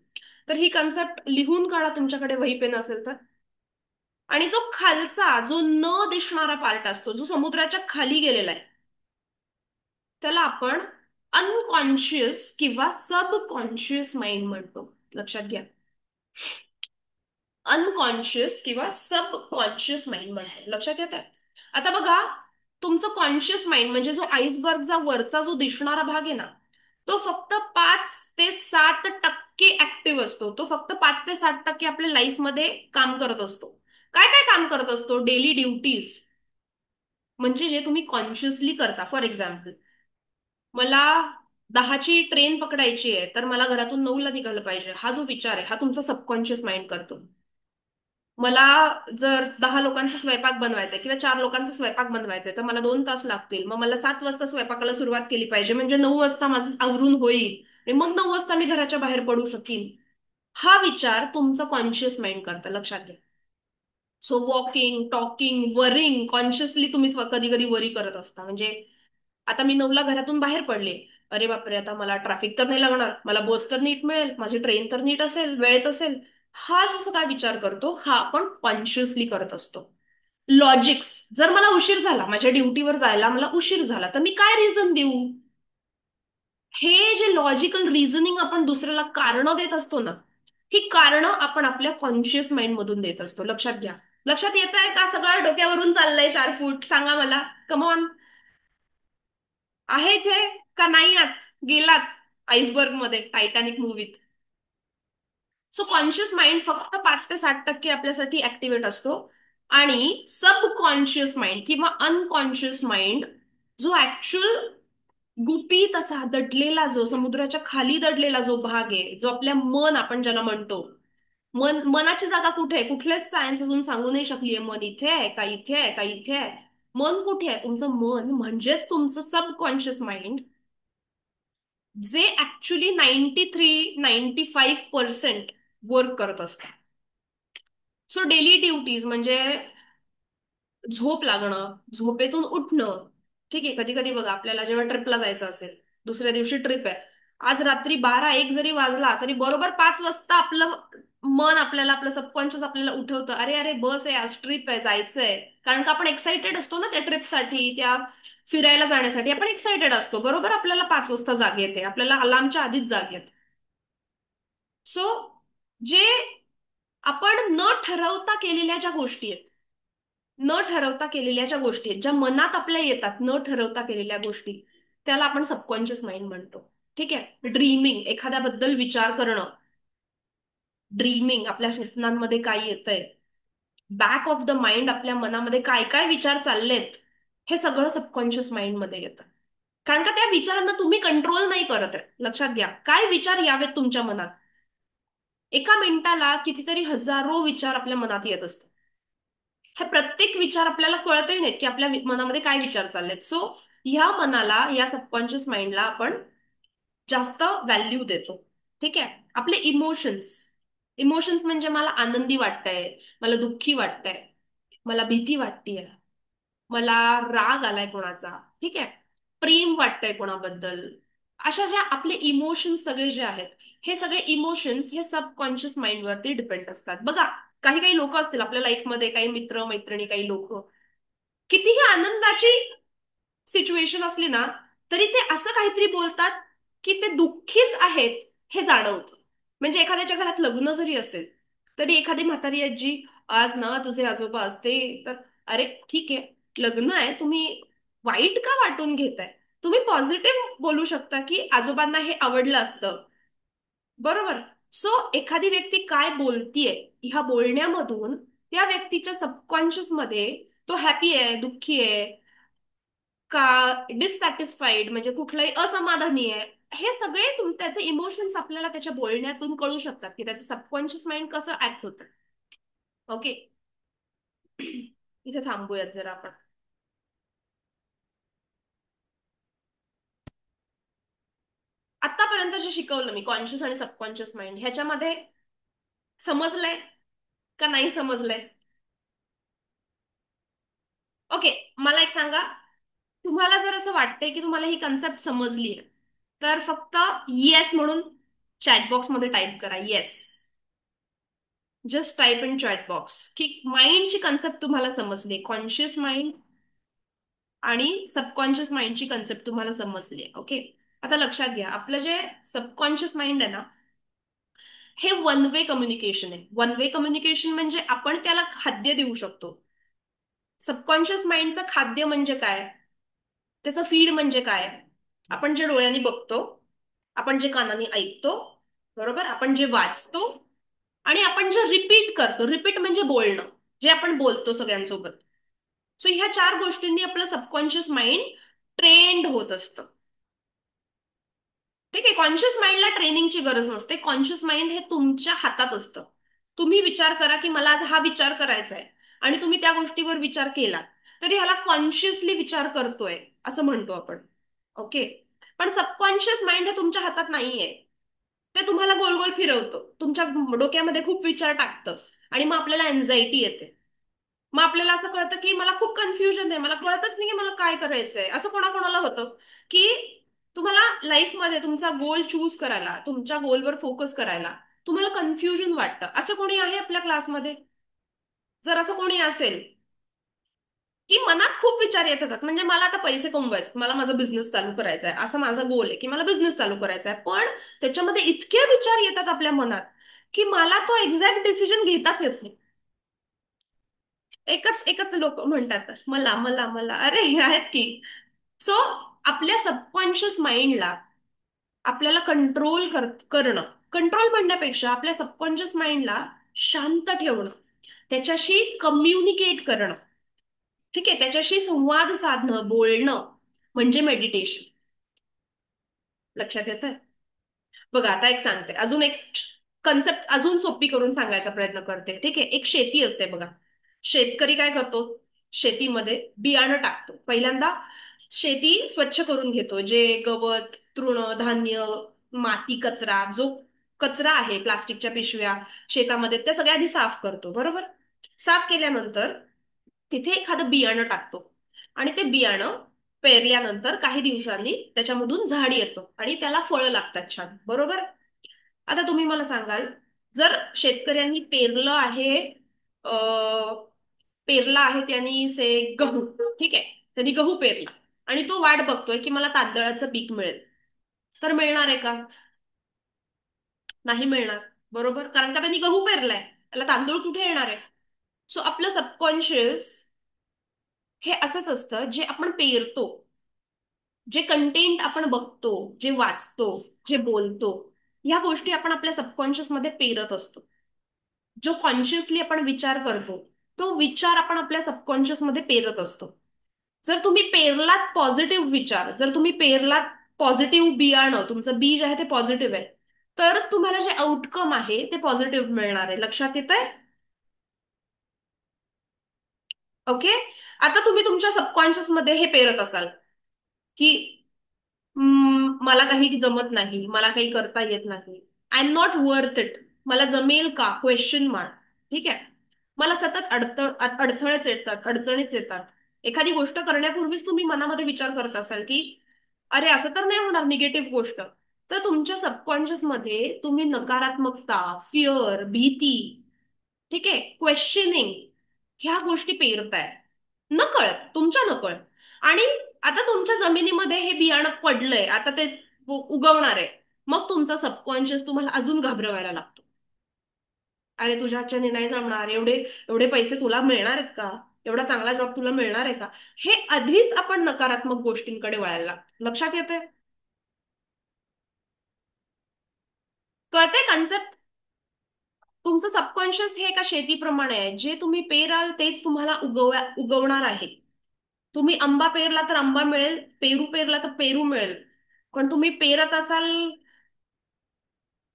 तर ही कन्सेप्ट लिहून काढा तुमच्याकडे वही पेन असेल तर. आणि जो खालचा जो न दिसणारा पार्ट असतो, जो समुद्राच्या खाली गेलेला आहे, त्याला आपण अनकॉन्शियस किंवा सबकॉन्शियस माइंड म्हणतो. लक्षात घ्या, अनकॉन्शियस किंवा सबकॉन्शियस माइंड म्हणतो. लक्षात येत आहे? आता बघा, तुमचं कॉन्शियस माइंड म्हणजे जो आईसबर्गचा वरचा जो दिसणारा भाग आहे ना, तो फक्त 5 ते 7% ऍक्टिव्ह असतो. तो फक्त 5 ते 7% आपल्या लाईफमध्ये काम करत असतो. काय काय काम करत असतो? डेली ड्युटीज, म्हणजे जे तुम्ही कॉन्शियसली करता. फॉर एक्झाम्पल, मला 10ची ट्रेन पकडायची आहे, तर मला घरातून 9ला निघालं पाहिजे, हा जो विचार आहे हा तुमचा सबकॉन्शियस माइंड करतो. मला जर 10 लोकांचा स्वयंपाक बनवायचा आहे किंवा 4 लोकांचा स्वयंपाक बनवायचा आहे, तर मला 2 तास लागतील. मग मला 7 वाजता स्वयंपाकाला सुरुवात केली पाहिजे, म्हणजे 9 वाजता माझं आवरून होईल आणि मग 9 वाजता मी घराच्या बाहेर पडू शकीन. हा विचार तुमचं कॉन्शियस माइंड करतं. लक्षात घ्या. So walking, talking, worrying, consciously तुम्ही कधी कधी वरी करत असता. म्हणजे आता मी 9ला घरातून बाहेर पडले, अरे बापरे, आता मला ट्रॅफिक तर नाही लागणार, मला बस तर नीट मिळेल, माझी ट्रेन तर नीट असेल, वेळेत असेल. हा जो सगळा विचार करतो हा आपण कॉन्शियसली करत असतो. लॉजिक्स, जर मला उशीर झाला, माझ्या ड्युटीवर जायला मला उशीर झाला, तर मी काय रिझन देऊ? हे जे लॉजिकल रिझनिंग आपण दुसऱ्याला कारण देत असतो ना, ही कारणं आपण आपल्या कॉन्शियस माइंड मधून देत असतो. लक्षात घ्या. लक्षात येत आहे का? सगळं डोक्यावरून चाललंय 4 फूट? सांगा मला, कमॉन. आहे इथे का नाही आत? गेलात आईसबर्ग मध्ये टायटॅनिक मूवीत? सो कॉन्शियस माइंड फक्त 5 ते 7% आपल्यासाठी ऍक्टिव्हेट असतो. आणि सबकॉन्शियस माइंड किंवा अनकॉन्शियस माइंड, जो ऍक्च्युअल गुपित असा दडलेला, जो समुद्राच्या खाली दडलेला जो भाग आहे, जो आपल्या मन आपण ज्याला म्हणतो. मनाची जागा कुठे आहे? कुठलेच सायन्स अजून सांगू नाही शकलीये मन इथे आहे का, इथे आहे का, इथे आहे. मन कुठे आहे? तुमचं मन म्हणजेच तुमचं सबकॉन्शियस माइंड, जे ऍक्च्युली 93-95% वर्क करत असतात. सो डेली ड्युटीज म्हणजे झोप लागणं, झोपेतून उठणं. ठीक आहे, कधी कधी बघा, आपल्याला जेव्हा ट्रिपला जायचं असेल, दुसऱ्या दिवशी ट्रिप आहे, आज रात्री 12-1 जरी वाजला तरी बरोबर 5 वाजता आपलं मन आपल्याला, आपलं सबकॉन्शियस आपल्याला उठवतं, अरे अरे बस आहे, आज ट्रिप आहे, जायचंय. कारण का आपण एक्साइटेड असतो ना त्या ट्रिपसाठी, त्या फिरायला जाण्यासाठी आपण एक्साइटेड असतो. बरोबर आपल्याला 5 वाजता जाग येते, आपल्याला अलार्मच्या आधीच जाग येते. सो जे आपण न ठरवता केलेल्या ज्या गोष्टी आहेत, न ठरवता केलेल्या ज्या गोष्टी आहेत, ज्या मनात आपल्या येतात न ठरवता केलेल्या गोष्टी, त्याला आपण सबकॉन्शियस माइंड म्हणतो. ठीक आहे. ड्रीमिंग, एखाद्याबद्दल विचार करणं, ड्रीमिंग, आपल्या स्वप्नांमध्ये काय येतंय, बॅक ऑफ द माइंड आपल्या मनामध्ये काय काय विचार चाललेत, हे सगळं सबकॉन्शियस माइंड मध्ये येतं. कारण का त्या विचारांना तुम्ही कंट्रोल नाही करत आहे. लक्षात घ्या, काय विचार यावेत तुमच्या मनात. एका मिनिटाला कितीतरी हजारो विचार आपल्या मनात येत असतात. हे प्रत्येक विचार आपल्याला कळतही नाहीत की आपल्या मनामध्ये काय विचार चाललेत. सो ह्या मनाला, या सबकॉन्शियस माइंडला आपण जास्त व्हॅल्यू देतो. ठीक आहे. आपले इमोशन्स, इमोशन्स म्हणजे मला आनंदी वाटतंय, मला दुःखी वाटतंय, मला भीती वाटतेय, मला राग आलाय कोणाचा, ठीक आहे, प्रेम वाटतंय कोणाबद्दल. अशा ज्या आपले इमोशन्स सगळे जे आहेत, हे सगळे इमोशन्स हे सबकॉन्शियस माइंडवरती डिपेंड असतात. बघा, काही काही लोक असतील आपल्या लाईफमध्ये, काही मित्र मैत्रिणी, काही लोक कितीही आनंदाची सिच्युएशन असली ना, तरी ते असं काहीतरी बोलतात की ते दुःखीच आहेत हे जाणवतं. म्हणजे एखाद्याच्या घरात लग्न जरी असेल, तरी एखादी म्हातारी आजी, आज ना तुझे आजोबा असते तर, अरे ठीक आहे लग्न आहे, तुम्ही वाईट का वाटून घेताय? तुम्ही पॉझिटिव्ह बोलू शकता की आजोबांना हे आवडलं असतं. बरोबर. सो एखादी व्यक्ती काय बोलतीये, ह्या बोलण्यामधून त्या व्यक्तीच्या सबकॉन्शियस मध्ये तो हॅपी आहे, दुःखी आहे का, डिससॅटिस्फाईड म्हणजे कुठलाही असमाधानी आहे, हे सगळे त्याचे इमोशन्स आपल्याला त्याच्या बोलण्यातून कळू शकतात की त्याचं सबकॉन्शियस माइंड कसं ऍक्ट होतं. ओके. इथे थांबूयात जरा आपण. आतापर्यंत जे शिकवलं मी, कॉन्शियस आणि सबकॉन्शियस माइंड, ह्याच्यामध्ये समजलंय का नाही समजलंय? ओके. मला एक सांगा, तुम्हाला जर असं वाटतंय की तुम्हाला ही कन्सेप्ट समजली आहे, तर फक्त येस म्हणून चॅट मध्ये टाईप करा, yes. Just type in chat box की माइंडची कन्सेप्ट तुम्हाला समजली, कॉन्शियस माइंड आणि सबकॉन्शियस माइंडची कन्सेप्ट तुम्हाला समजली आहे. ओके. आता लक्षात घ्या, आपलं जे सबकॉन्शियस माइंड आहे ना, हे वन वे कम्युनिकेशन आहे. वन वे कम्युनिकेशन म्हणजे आपण त्याला खाद्य देऊ शकतो. सबकॉन्शियस माइंडचं खाद्य म्हणजे काय? त्याचं फीड म्हणजे काय? आपण जे डोळ्यांनी बघतो, आपण जे कानाने ऐकतो, बरोबर, आपण जे वाचतो, आणि आपण जे रिपीट करतो. रिपीट म्हणजे बोलणं, जे आपण बोलतो सगळ्यांसोबत. सो ह्या चार गोष्टींनी आपलं सबकॉन्शियस माइंड ट्रेंड होत असतं. ठीक आहे. कॉन्शियस माइंडला ट्रेनिंगची गरज नसते. कॉन्शियस माइंड हे तुमच्या हातात असतं. तुम्ही विचार करा की मला आज हा विचार करायचा आहे, आणि तुम्ही त्या गोष्टीवर विचार केला, तरी ह्याला कॉन्शियसली विचार करतोय असं म्हणतो आपण. ओके. पण सबकॉन्शियस माइंड हे तुमच्या हातात नाहीये. ते तुम्हाला गोल गोल फिरवतं, तुमच्या डोक्यामध्ये खूप विचार टाकतं, आणि मग आपल्याला अँझायटी येते. मग आपल्याला असं कळतं की मला खूप कन्फ्युजन आहे, मला कळतच नाही की मला काय करायचंय. असं कोणाकोणाला होतं की तुम्हाला लाईफमध्ये तुमचा गोल चूज करायला, तुमच्या गोलवर फोकस करायला तुम्हाला कन्फ्युजन वाटतं. असं कोणी आहे आपल्या क्लासमध्ये? जर असं कोणी असेल की मनात खूप विचार येत होतात, म्हणजे मला आता पैसे कमवायचे, मला माझा बिझनेस चालू करायचा आहे, असा माझा गोल आहे की मला बिझनेस चालू करायचा आहे, पण त्याच्यामध्ये इतके विचार येतात आपल्या मनात की मला तो एक्झॅक्ट डिसिजन घेताच येत नाही. एकच एकच लोक म्हणतात मला मला मला, अरे आहेत की. सो आपल्या सबकॉन्शियस माइंडला आपल्याला करणं, कंट्रोल म्हणण्यापेक्षा आपल्या सबकॉन्शियस माइंडला शांत ठेवणं, त्याच्याशी कम्युनिकेट करणं, ठीक आहे, त्याच्याशी संवाद साधणं, बोलणं, म्हणजे मेडिटेशन. लक्षात येतंय? बघा आता एक सांगते, अजून एक कन्सेप्ट अजून सोपी करून सांगायचा प्रयत्न करते. ठीक आहे. एक शेती असते बघा. शेतकरी काय करतो? शेतीमध्ये बियाणं टाकतो. पहिल्यांदा शेती स्वच्छ करून घेतो. जे गवत, तृण, धान्य, माती, कचरा, जो कचरा आहे, प्लास्टिकच्या पिशव्या शेतामध्ये, त्या सगळ्या आधी साफ करतो. बरोबर. साफ केल्यानंतर तिथे एखादं बियाणं टाकतो, आणि ते बियाणं पेरल्यानंतर काही दिवसांनी त्याच्यामधून झाड येतं आणि त्याला फळं लागतात छान. बरोबर. आता तुम्ही मला सांगाल, जर शेतकऱ्यांनी पेरलं आहे, पेरला आहे त्यांनी से गहू, ठीक आहे, त्यांनी गहू पेरला आणि तो वाट बघतोय की मला तांदळाचं पीक मिळेल, तर मिळणार आहे का? नाही मिळणार. बरोबर. कारण का त्यांनी गहू पेरलाय, त्याला तांदूळ कुठे येणार आहे? सो आपलं सबकॉन्शियस हे असंच असतं, जे आपण पेरतो, जे कंटेंट आपण बघतो, जे वाचतो, जे बोलतो, ह्या गोष्टी आपण आपल्या सबकॉन्शियस मध्ये पेरत असतो. जो कॉन्शियसली आपण विचार करतो, तो विचार आपण आपल्या सबकॉन्शियस मध्ये पेरत असतो. जर तुम्ही पेरलात पॉझिटिव्ह विचार, जर तुम्ही पेरलात पॉझिटिव्ह बियाणं, तुमचं बीज आहे ते पॉझिटिव्ह आहे, तरच तुम्हाला जे आउटकम आहे ते पॉझिटिव्ह मिळणार आहे. लक्षात येत आहे? ओके. आता तुम्ही तुमच्या सबकॉन्शियस मध्ये हे पेरत असाल की मला काही जमत नाही, मला काही करता येत नाही, I am not worth it, मला जमेल का, क्वेश्चन मार्क. ठीक आहे. मला सतत अडथळेच येतात, अडचणीच येतात. एखादी गोष्ट करण्यापूर्वीच तुम्ही मनामध्ये विचार करत असाल की अरे असं तर नाही होणार, निगेटिव्ह गोष्ट, तर तुमच्या सबकॉन्शियस मध्ये तुम्ही नकारात्मकता, फिअर, भीती ठीक आहे, क्वेश्चनिंग, ह्या गोष्टी पेरताय नकळत, तुमच्या नकळत. आणि आता तुमच्या जमिनीमध्ये हे बियाणं पडलंय, आता ते उगवणार आहे. मग तुमचा सबकॉन्शियस तुम्हाला अजून घाबरवायला लागतो. अरे तुझ्या हातच्याने नाही जमणार, एवढे एवढे पैसे तुला मिळणार आहेत का, एवढा चांगला जॉब तुला मिळणार आहे का. हे आधीच आपण नकारात्मक गोष्टींकडे वळायला लागतो. लक्षात येते? कळते कन्सेप्ट? तुमचं सबकॉन्शियस हे एका शेतीप्रमाणे आहे, जे तुम्ही पेराल तेच तुम्हाला उगवणार आहे. तुम्ही आंबा पेरला तर आंबा मिळेल, पेरू पेरला तर पेरू मिळेल. पण तुम्ही पेरत असाल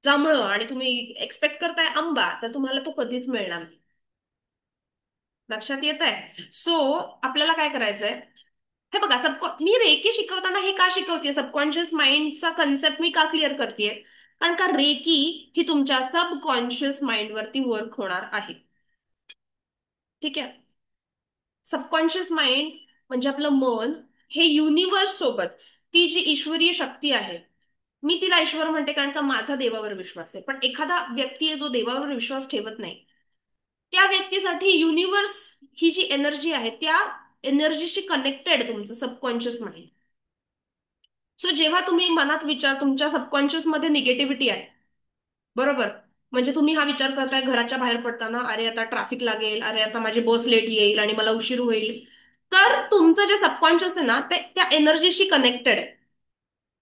जांभळं आणि तुम्ही एक्सपेक्ट करताय आंबा, तर तुम्हाला तो कधीच मिळणार नाही. लक्षात येत आहे? सो आपल्याला काय करायचंय, हे बघा, मी रेकी शिकवताना हे का शिकवते, सबकॉन्शियस माइंडचा कन्सेप्ट मी का क्लिअर करतेय, कारण का रेकी ही तुमच्या सबकॉन्शियस माइंड वरती वर्क होणार आहे. ठीक आहे? सबकॉन्शियस माइंड म्हणजे आपलं मन, हे युनिवर्स सोबत, ती जी ईश्वरीय शक्ती आहे, मी तिला ईश्वर म्हणते कारण का माझा देवावर विश्वास आहे. पण एखादा व्यक्ती आहे जो देवावर विश्वास ठेवत नाही, त्या व्यक्तीसाठी युनिवर्स ही जी एनर्जी आहे, त्या एनर्जीशी कनेक्टेड तुमचं सबकॉन्शियस माइंड. सो जेव्हा तुम्ही मनात विचार, तुमच्या सबकॉन्शियस मध्ये निगेटिव्हिटी आहे, बरोबर, म्हणजे तुम्ही हा विचार करताय घराच्या बाहेर पडताना, अरे आता ट्रॅफिक लागेल, अरे आता माझी बस लेट येईल आणि मला उशीर होईल, तर तुमचं जे सबकॉन्शियस आहे ना, ते त्या एनर्जीशी कनेक्टेड आहे.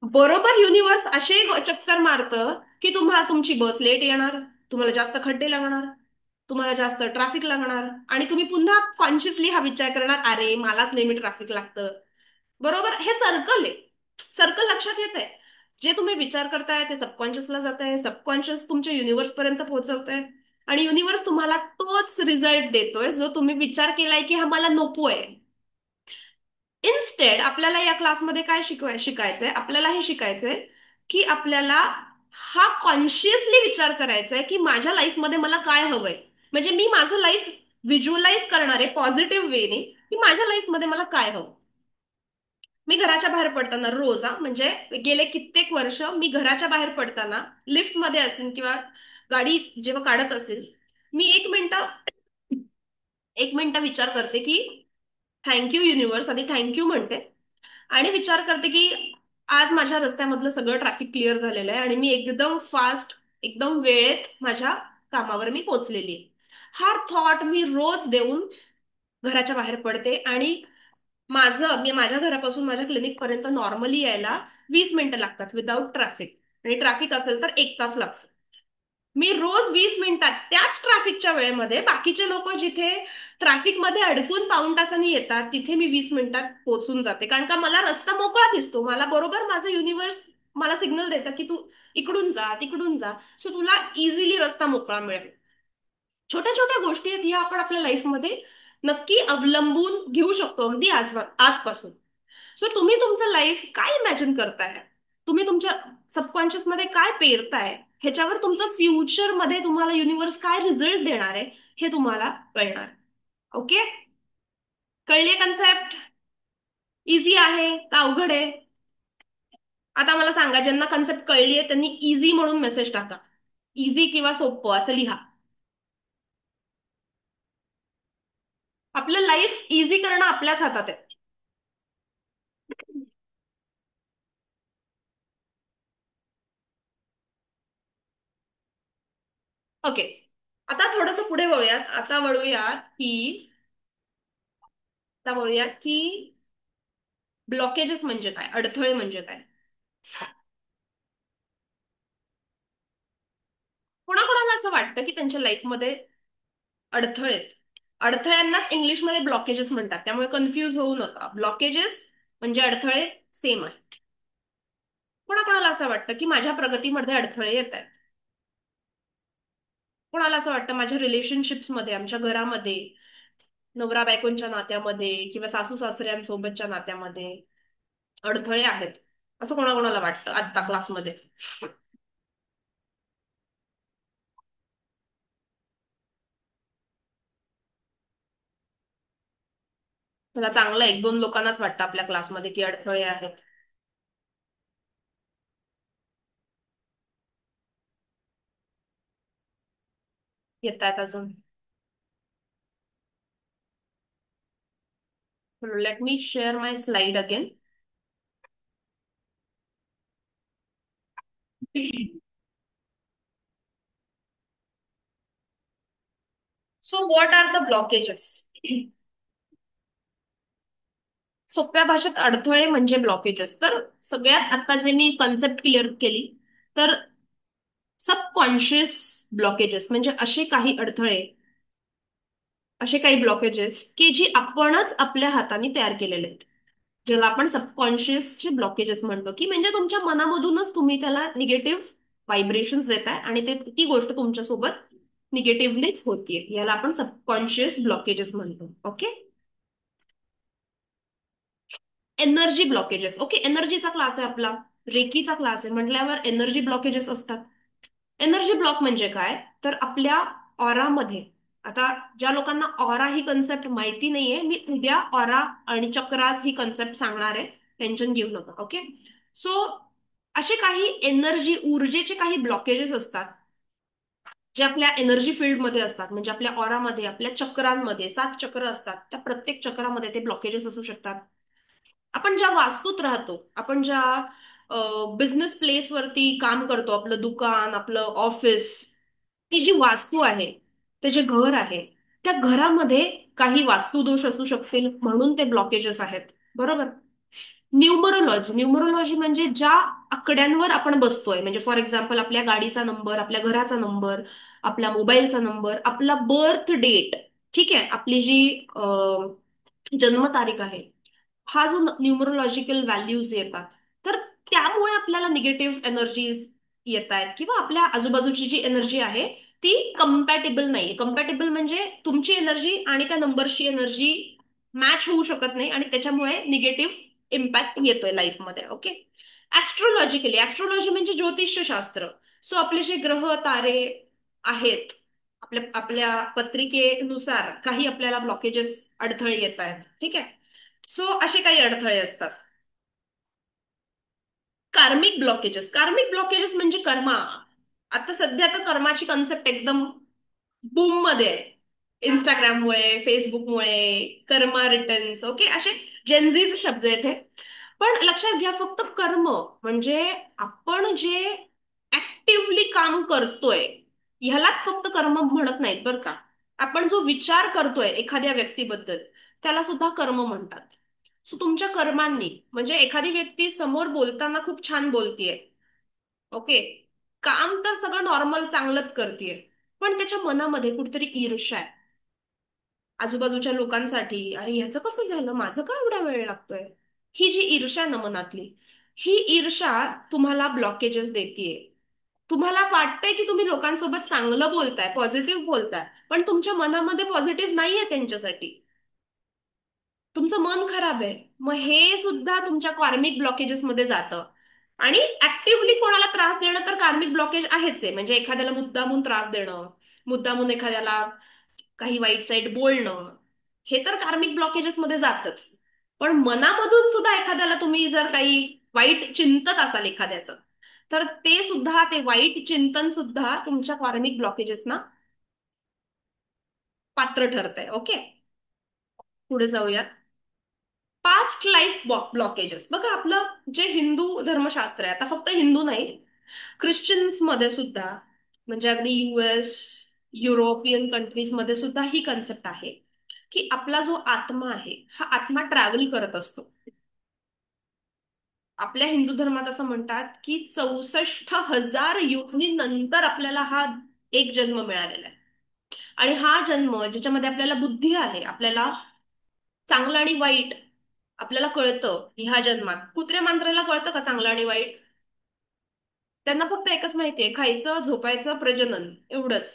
बरोबर युनिवर्स असे चक्कर मारतं की तुम्हाला तुमची बस लेट येणार, तुम्हाला जास्त खड्डे लागणार, तुम्हाला जास्त ट्रॅफिक लागणार, आणि तुम्ही पुन्हा कॉन्शियसली हा विचार करणार, अरे मलाच नेहमी ट्रॅफिक लागतं. बरोबर, हे सर्कल आहे. सर्कल लक्षात येत आहे? जे तुम्ही विचार करताय ते सबकॉन्शियसला जात आहे, सबकॉन्शियस तुमच्या युनिव्हर्स पर्यंत पोहोचवत आहे, आणि युनिव्हर्स तुम्हाला तोच रिझल्ट देतोय जो तुम्ही विचार केलाय की हा मला नकोय. इन्स्टेड आपल्याला या क्लासमध्ये काय शिकायचंय, आपल्याला हे शिकायचंय की आपल्याला हा कॉन्शियसली विचार करायचा आहे की माझ्या लाईफमध्ये मला काय हवंय. म्हणजे मी माझं लाईफ व्हिज्युअलाइज करणार आहे पॉझिटिव्ह वेने, की माझ्या लाईफमध्ये मला काय हवं. मी घराच्या बाहेर पडताना रोज, म्हणजे गेले कित्येक वर्ष मी घराच्या बाहेर पडताना लिफ्टमध्ये असेल किंवा गाडी जेव्हा काढत असेल, मी 1 मिनिट विचार करते की थँक्यू युनिव्हर्स, आधी थँक्यू म्हणते, आणि विचार करते की आज माझ्या रस्त्यामधलं सगळं ट्रॅफिक क्लिअर झालेलं आहे आणि मी एकदम फास्ट, एकदम वेळेत माझ्या कामावर मी पोहोचलेली आहे. हा थॉट मी रोज देऊन घराच्या बाहेर पडते, आणि मी माझ्या घरापासून माझ्या क्लिनिक पर्यंत नॉर्मली यायला 20 मिनिटं लागतात विदाऊट ट्रॅफिक, आणि ट्रॅफिक असेल तर 1 तास लागतो. मी रोज 20 मिनिटात त्याच ट्रॅफिकच्या वेळेमध्ये, बाकीचे लोक जिथे ट्रॅफिकमध्ये अडकून पाऊण तासांनी येतात तिथे मी 20 मिनिटात पोहोचून जाते, कारण का मला रस्ता मोकळा दिसतो. मला बरोबर माझं युनिव्हर्स मला सिग्नल देतं की तू इकडून जा, तिकडून जा, सो तुला इझिली रस्ता मोकळा मिळेल. छोट्या छोट्या गोष्टी आहेत ह्या आपण आपल्या लाईफमध्ये नक्की अवलंबून घेऊ शकतो, अगदी आजपासून. सो तुम्ही तुमचं लाईफ काय इमॅजिन करताय, तुम्ही तुमच्या सबकॉन्शियस मध्ये काय पेरताय, ह्याच्यावर तुमचं फ्युचर मध्ये तुम्हाला युनिव्हर्स काय रिझल्ट देणार आहे हे तुम्हाला कळणार. ओके? कळलीये कन्सेप्ट? इझी आहे का अवघड आहे? आता मला सांगा, ज्यांना कन्सेप्ट कळलीये त्यांनी इझी म्हणून मेसेज टाका. इझी किंवा सोपं असं लिहा. आपलं लाईफ इझी करणं आपल्याच हातात आहे. ओके, आता थोडंसं पुढे वळूयात. आता वळूयात की ब्लॉकेजेस म्हणजे काय, अडथळे म्हणजे काय. कोणाकोणाला असं वाटतं की त्यांच्या लाईफमध्ये अडथळे आहेत. अडथळ्यांनाच इंग्लिशमध्ये ब्लॉकेजेस म्हणतात, त्यामुळे कन्फ्यूज होऊ नका. ब्लॉकेजेस म्हणजे अडथळे सेम आहे. कोणाकोणाला असं वाटतं की माझ्या प्रगतीमध्ये अडथळे येत आहेत. कोणाला असं वाटतं माझ्या रिलेशनशिप्समध्ये, आमच्या घरामध्ये, नवरा बायकोंच्या नात्यामध्ये किंवा सासू सासऱ्यांसोबतच्या नात्यामध्ये अडथळे आहेत, असं कोणाकोणाला वाटतं आत्ता क्लासमध्ये. मला चांगलं 1-2 लोकांनाच वाटतं आपल्या क्लासमध्ये की अडथळे आहेत. येत आहेत अजून. Let me share my slide again. So what are the blockages? सोप्या भाषेत अडथळे म्हणजे ब्लॉकेजेस. तर सगळ्यात आता जे मी कन्सेप्ट क्लिअर केली, तर सबकॉन्शियस ब्लॉकेजेस म्हणजे असे काही अडथळे, असे काही ब्लॉकेजेस की जी आपणच आपल्या हाताने तयार केलेले आहेत, ज्याला आपण सबकॉन्शियसचे ब्लॉकेजेस म्हणतो, की म्हणजे तुमच्या मनामधूनच तुम्ही त्याला निगेटिव्ह व्हायब्रेशन्स देताय आणि ती गोष्ट तुमच्यासोबत निगेटिव्हलीच होतीये. याला आपण सबकॉन्शियस ब्लॉकेजेस म्हणतो. ओके. Energy blockages. ओके, एनर्जीचा क्लास आहे आपला, रेकीचा क्लास आहे म्हटल्यावर एनर्जी ब्लॉकेजेस असतात. एनर्जी ब्लॉक म्हणजे काय, तर आपल्या ऑरामध्ये, आता ज्या लोकांना ऑरा ही कन्सेप्ट माहिती नाहीये, मी उद्या ऑरा आणि चक्रास ही कन्सेप्ट सांगणार आहे. टेन्शन घेऊ नका. ओके. सो असे काही एनर्जी ऊर्जेचे काही ब्लॉकेजेस असतात, जे आपल्या एनर्जी फील्डमध्ये असतात, म्हणजे आपल्या ऑरामध्ये, आपल्या चक्रांमध्ये 7 चक्र असतात, त्या प्रत्येक चक्रामध्ये ते ब्लॉकेजेस असू शकतात. आपण ज्या वास्तूत राहतो, आपण ज्या बिझनेस प्लेसवरती काम करतो, आपलं दुकान, आपलं ऑफिस, ती जी वास्तू आहे, ते जे घर आहे, त्या घरामध्ये काही वास्तुदोष असू शकतील म्हणून ते ब्लॉकेजेस आहेत. बरोबर. न्यूमरोलॉजी म्हणजे ज्या आकड्यांवर आपण बसतोय, म्हणजे फॉर एक्झाम्पल आपल्या गाडीचा नंबर, आपल्या घराचा नंबर, आपल्या मोबाईलचा नंबर, आपला बर्थ डेट, ठीक आहे, आपली जी जन्मतारीख आहे, हा जो न्यूमरोलॉजिकल व्हॅल्यूज येतात, तर त्यामुळे आपल्याला निगेटिव्ह एनर्जीज येत आहेत, किंवा आपल्या आजूबाजूची जी एनर्जी आहे ती कम्पॅटेबल नाही. कम्पॅटेबल म्हणजे तुमची एनर्जी आणि त्या नंबरची एनर्जी मॅच होऊ शकत नाही, आणि त्याच्यामुळे निगेटिव्ह इम्पॅक्ट येतोय लाईफमध्ये. ओके. ऍस्ट्रॉलॉजी म्हणजे ज्योतिषशास्त्र. सो आपले जे ग्रह तारे आहेत, आपल्या आपल्या पत्रिकेनुसार काही आपल्याला ब्लॉकेजेस, अडथळे येत आहेत. ठीक आहे. सो असे काही अडथळे असतात. कार्मिक ब्लॉकेजेस म्हणजे कर्मा. आता सध्या तर कर्माची कन्सेप्ट एकदम बूम मध्ये आहे. इंस्टाग्राममुळे, फेसबुकमुळे, कर्मा रिटर्न्स, ओके, असे जेनझीज शब्द आहेत हे. पण लक्षात घ्या, फक्त कर्म म्हणजे आपण जे ऍक्टिव्हली काम करतोय, ह्यालाच फक्त कर्म म्हणत नाहीत बरं का. आपण जो विचार करतोय एखाद्या व्यक्तीबद्दल, त्याला सुद्धा कर्म म्हणतात. सो तुमच्या कर्मांनी, म्हणजे एखादी व्यक्ती समोर बोलताना खूप छान बोलतीये, ओके, काम तर सगळं नॉर्मल चांगलंच करतीये, पण त्याच्या मनामध्ये कुठेतरी ईर्ष्या आहे आजूबाजूच्या लोकांसाठी. अरे ह्याचं कसं झालं, माझं का एवढा वेळ लागतोय, ही जी ईर्ष्या ना मनातली, ही ईर्ष्या तुम्हाला ब्लॉकेजेस देतीये. तुम्हाला वाटतंय की तुम्ही लोकांसोबत चांगलं बोलताय, पॉझिटिव्ह बोलताय, पण तुमच्या मनामध्ये पॉझिटिव्ह नाहीये त्यांच्यासाठी. तुमचं मन खराब आहे. मग हे सुद्धा तुमच्या कार्मिक ब्लॉकेजेस मध्ये जातं. आणि ऍक्टिव्हली कोणाला त्रास देणं तर कार्मिक ब्लॉकेज आहेच आहे, म्हणजे एखाद्याला मुद्दामून त्रास देणं, मुद्दामून एखाद्याला काही वाईट साईड बोलणं, हे तर कार्मिक ब्लॉकेजेस मध्ये जातच. पण मनामधून सुद्धा एखाद्याला तुम्ही जर काही वाईट चिंतत असाल एखाद्याचं, तर ते सुद्धा, ते वाईट चिंतन सुद्धा तुमच्या कार्मिक ब्लॉकेजेसना पात्र ठरतंय. ओके. पुढे जाऊयात. Past life blockages. बघा, आपलं जे हिंदू धर्मशास्त्र आहे, आता फक्त हिंदू नाही, ख्रिश्चन्स मध्ये सुद्धा, म्हणजे अगदी US, युरोपियन कंट्रीज मध्ये सुद्धा ही कन्सेप्ट आहे की आपला जो आत्मा आहे, हा आत्मा ट्रॅव्हल करत असतो. आपल्या हिंदू धर्मात असं म्हणतात की 64,000 योजनीनंतर आपल्याला हा एक जन्म मिळालेला आहे. आणि हा जन्म ज्याच्यामध्ये आपल्याला बुद्धी आहे, आपल्याला चांगलं आणि वाईट आपल्याला कळतं. ह्या जन्मात कुत्र्या मांजराला कळतं का चांगलं आणि वाईट? त्यांना फक्त एकच माहितीये, खायचं, झोपायचं, प्रजनन, एवढंच.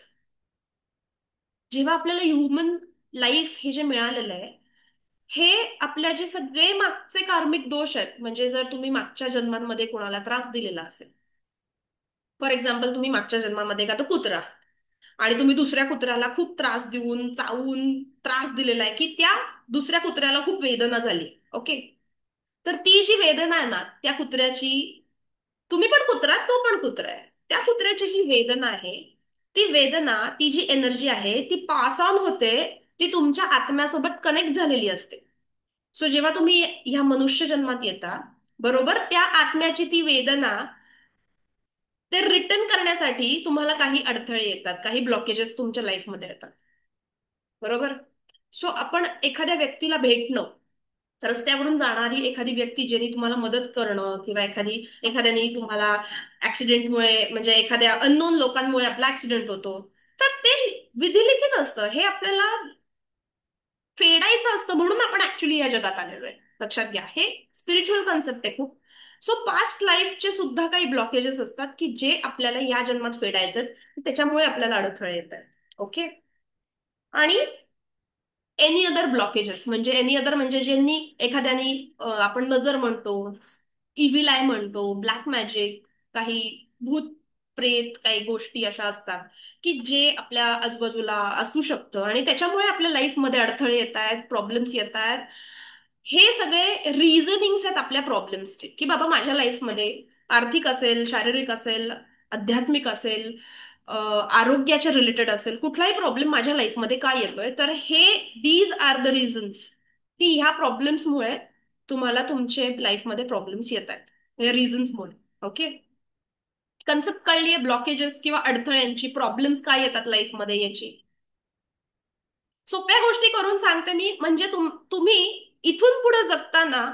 जेव्हा आपल्याला ह्युमन लाईफ हे जे मिळालेलं आहे, हे आपल्या जे सगळे मागचे कार्मिक दोष आहेत, म्हणजे जर तुम्ही मागच्या जन्मांमध्ये कोणाला त्रास दिलेला असेल, फॉर एक्झाम्पल तुम्ही मागच्या जन्मामध्ये का तो कुत्रा, आणि तुम्ही दुसऱ्या कुत्र्याला खूप त्रास देऊन, चावून त्रास दिलेला आहे, की त्या दुसऱ्या कुत्र्याला खूप वेदना झाली. ओके. तर ती जी वेदना आहे ना त्या कुत्र्याची, तुम्ही पण कुत्रा, तो पण कुत्रा आहे, त्या कुत्र्याची जी वेदना आहे, ती वेदना, ती जी एनर्जी आहे ती पास ऑन होते, ती तुमच्या आत्म्यासोबत कनेक्ट झालेली असते. सो जेव्हा तुम्ही ह्या मनुष्य जन्मात येता, बरोबर त्या आत्म्याची ती वेदना ते रिटर्न करण्यासाठी तुम्हाला काही अडथळे येतात, काही ब्लॉकेजेस तुमच्या लाईफमध्ये येतात. बरोबर. सो आपण एखाद्या व्यक्तीला भेटणं, रस्त्यावरून जाणारी एखादी व्यक्ती ज्याने तुम्हाला मदत करणं किंवा एखाद्याने तुम्हाला ऍक्सिडेंटमुळे म्हणजे एखाद्या अननोन लोकांमुळे आपला ऍक्सिडेंट होतो, तर ते विधिलिखित असतं. हे आपल्याला फेडायचं असतं म्हणून आपण ऍक्च्युली या जगात आलेलो आहे. लक्षात घ्या, हे स्पिरिच्युअल कन्सेप्ट आहे खूप. सो पास्ट लाईफचे सुद्धा काही ब्लॉकेजेस असतात की जे आपल्याला या जन्मात फेडायचे आहेत, त्याच्यामुळे आपल्याला अडथळे येत आहेत. ओके. आणि एनी अदर ब्लॉकेजेस म्हणजे एनी अदर म्हणजे ज्यांनी एखाद्यानी आपण नजर म्हणतो, इव्हिल आय म्हणतो, ब्लॅक मॅजिक, काही भूत प्रेत, काही गोष्टी अशा असतात की जे आपल्या आजूबाजूला असू शकतं आणि त्याच्यामुळे आपल्या लाईफमध्ये अडथळे येत आहेत, प्रॉब्लेम्स येत आहेत. हे सगळे रिझनिंग्स आहेत आपल्या प्रॉब्लेम्सचे की बाबा माझ्या लाईफमध्ये आर्थिक असेल, शारीरिक असेल, आध्यात्मिक असेल, आरोग्याच्या रिलेटेड असेल, कुठलाही प्रॉब्लेम माझ्या लाईफमध्ये का येतोय, तर हे दीज आर द रिझन्स की ह्या प्रॉब्लेम्समुळे तुम्हाला तुमचे लाईफमध्ये प्रॉब्लेम्स येत आहेत या रिझन्समुळे. ओके. कन्सेप्ट कळलीये ब्लॉकेजेस किंवा अडथळ्यांची, प्रॉब्लेम्स काय येतात लाईफमध्ये याची. सोप्या गोष्टी करून सांगते मी, म्हणजे तुम्ही इथून पुढे जगताना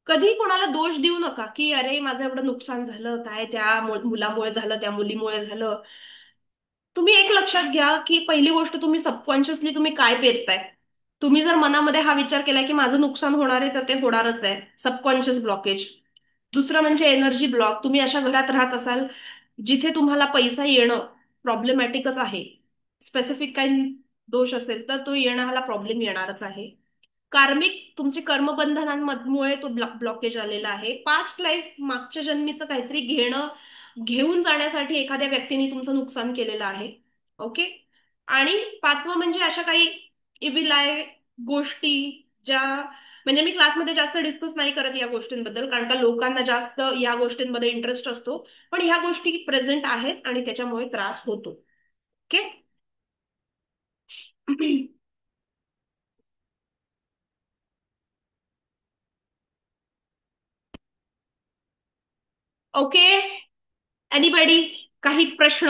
कधी कोणाला दोष देऊ नका की अरे माझं एवढं नुकसान झालं, काय त्या मुलामुळे झालं, त्या मुलीमुळे झालं. तुम्ही एक लक्षात घ्या की पहिली गोष्ट, तुम्ही सबकॉन्शियसली तुम्ही काय पेरताय. तुम्ही जर मनामध्ये हा विचार केला की माझं नुकसान होणार आहे, तर ते होणारच आहे, सबकॉन्शियस ब्लॉकेज. दुसरं म्हणजे एनर्जी ब्लॉक. तुम्ही अशा घरात राहत असाल जिथे तुम्हाला पैसा येणं प्रॉब्लेमॅटिकच आहे, स्पेसिफिक काही दोष असेल तर तो येणं हाला प्रॉब्लेम येणारच आहे. कार्मिक तुमचे कर्मबंधनांमुळे तो ब्लॉकेज आलेला आहे. पास्ट लाईफ मागच्या जन्मीचं काहीतरी घेऊन जाण्यासाठी एखाद्या व्यक्तीने तुमचं नुकसान केलेलं आहे. ओके. आणि पाचवं म्हणजे अशा काही इविलाय गोष्टी ज्या, म्हणजे मी क्लासमध्ये जास्त डिस्कस नाही करत या गोष्टींबद्दल, कारण का लोकांना जास्त या गोष्टींमध्ये इंटरेस्ट असतो. पण ह्या गोष्टी प्रेझेंट आहेत आणि त्याच्यामुळे त्रास होतो. ओके. ओके. एनिबडी, काही प्रश्न?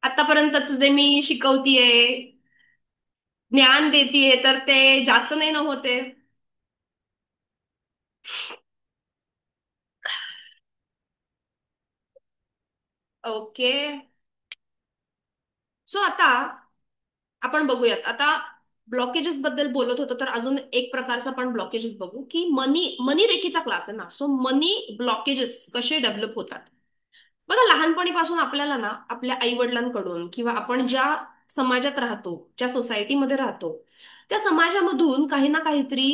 आतापर्यंतच जे मी शिकवतीये, ज्ञान देतीये, तर ते जास्त नाही न होते? ओके. सो आता आपण बघूयात. आता ब्लॉकेजेस बद्दल बोलत होतो, तर अजून एक प्रकारचा आपण ब्लॉकेजेस बघू की मनी मनी रेखीचा क्लास आहे ना. सो मनी ब्लॉकेजेस कसे डेव्हलप होतात. बघा, लहानपणीपासून आपल्याला ना आपल्या आई वडिलांकडून किंवा आपण ज्या समाजात राहतो, ज्या सोसायटीमध्ये राहतो, त्या समाजामधून काही ना काहीतरी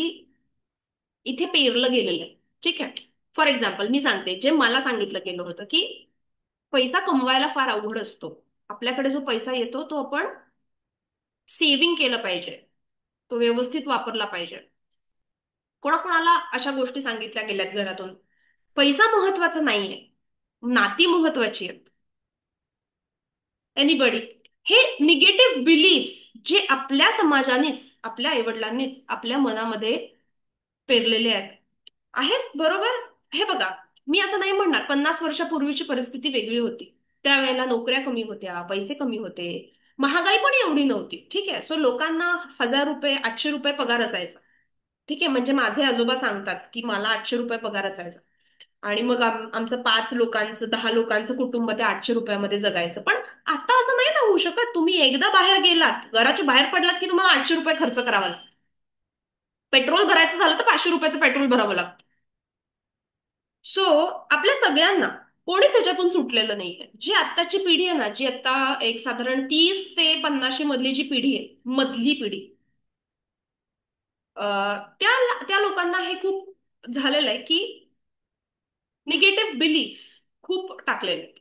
इथे पेरलं गेलेलं आहे. ठीक आहे. फॉर एक्झाम्पल मी सांगते, जे मला सांगितलं गेलं होतं की पैसा कमवायला फार अवघड असतो. आपल्याकडे जो पैसा येतो तो आपण सेव्हिंग केलं पाहिजे, तो व्यवस्थित वापरला पाहिजे. कोणाकोणाला अशा गोष्टी सांगितल्या गेल्यात घरातून. पैसा महत्वाचा नाहीये, नाती महत्वाची आहेत. एनिबडी. हे निगेटिव्ह बिलीफ्स जे आपल्या समाजानेच, आपल्या आईवडिलांनीच आपल्या मनामध्ये पेरलेले आहेत, आहेत बरोबर. हे बघा, मी असं नाही म्हणणार 50 वर्षापूर्वीची परिस्थिती वेगळी होती. त्यावेळेला नोकऱ्या कमी होत्या, पैसे कमी होते, महागाई पण एवढी नव्हती. ठीक आहे. सो लोकांना 1000 रुपये, 800 रुपये पगार असायचा. ठीक आहे. म्हणजे माझे आजोबा सांगतात की मला 800 रुपये पगार असायचा आणि मग आमचं 5 लोकांचं, 10 लोकांचं कुटुंब त्या 800 रुपयामध्ये जगायचं. पण आता असं नाही ना होऊ शकत. तुम्ही एकदा बाहेर गेलात, घराच्या बाहेर पडलात की तुम्हाला 800 रुपये खर्च करावा लागतो. पेट्रोल भरायचं झालं तर 500 रुपयाचं पेट्रोल भरावं लागतं. सो आपल्या सगळ्यांना कोणीच ह्याच्यातून सुटलेलं नाहीये. जी आत्ताची पिढी आहे ना, जी आता एक साधारण 30 ते 50 मधली जी पिढी आहे, मधली पिढी, त्या त्या लोकांना हे खूप झालेलं आहे की निगेटिव्ह बिलीफ खूप टाकलेले आहेत.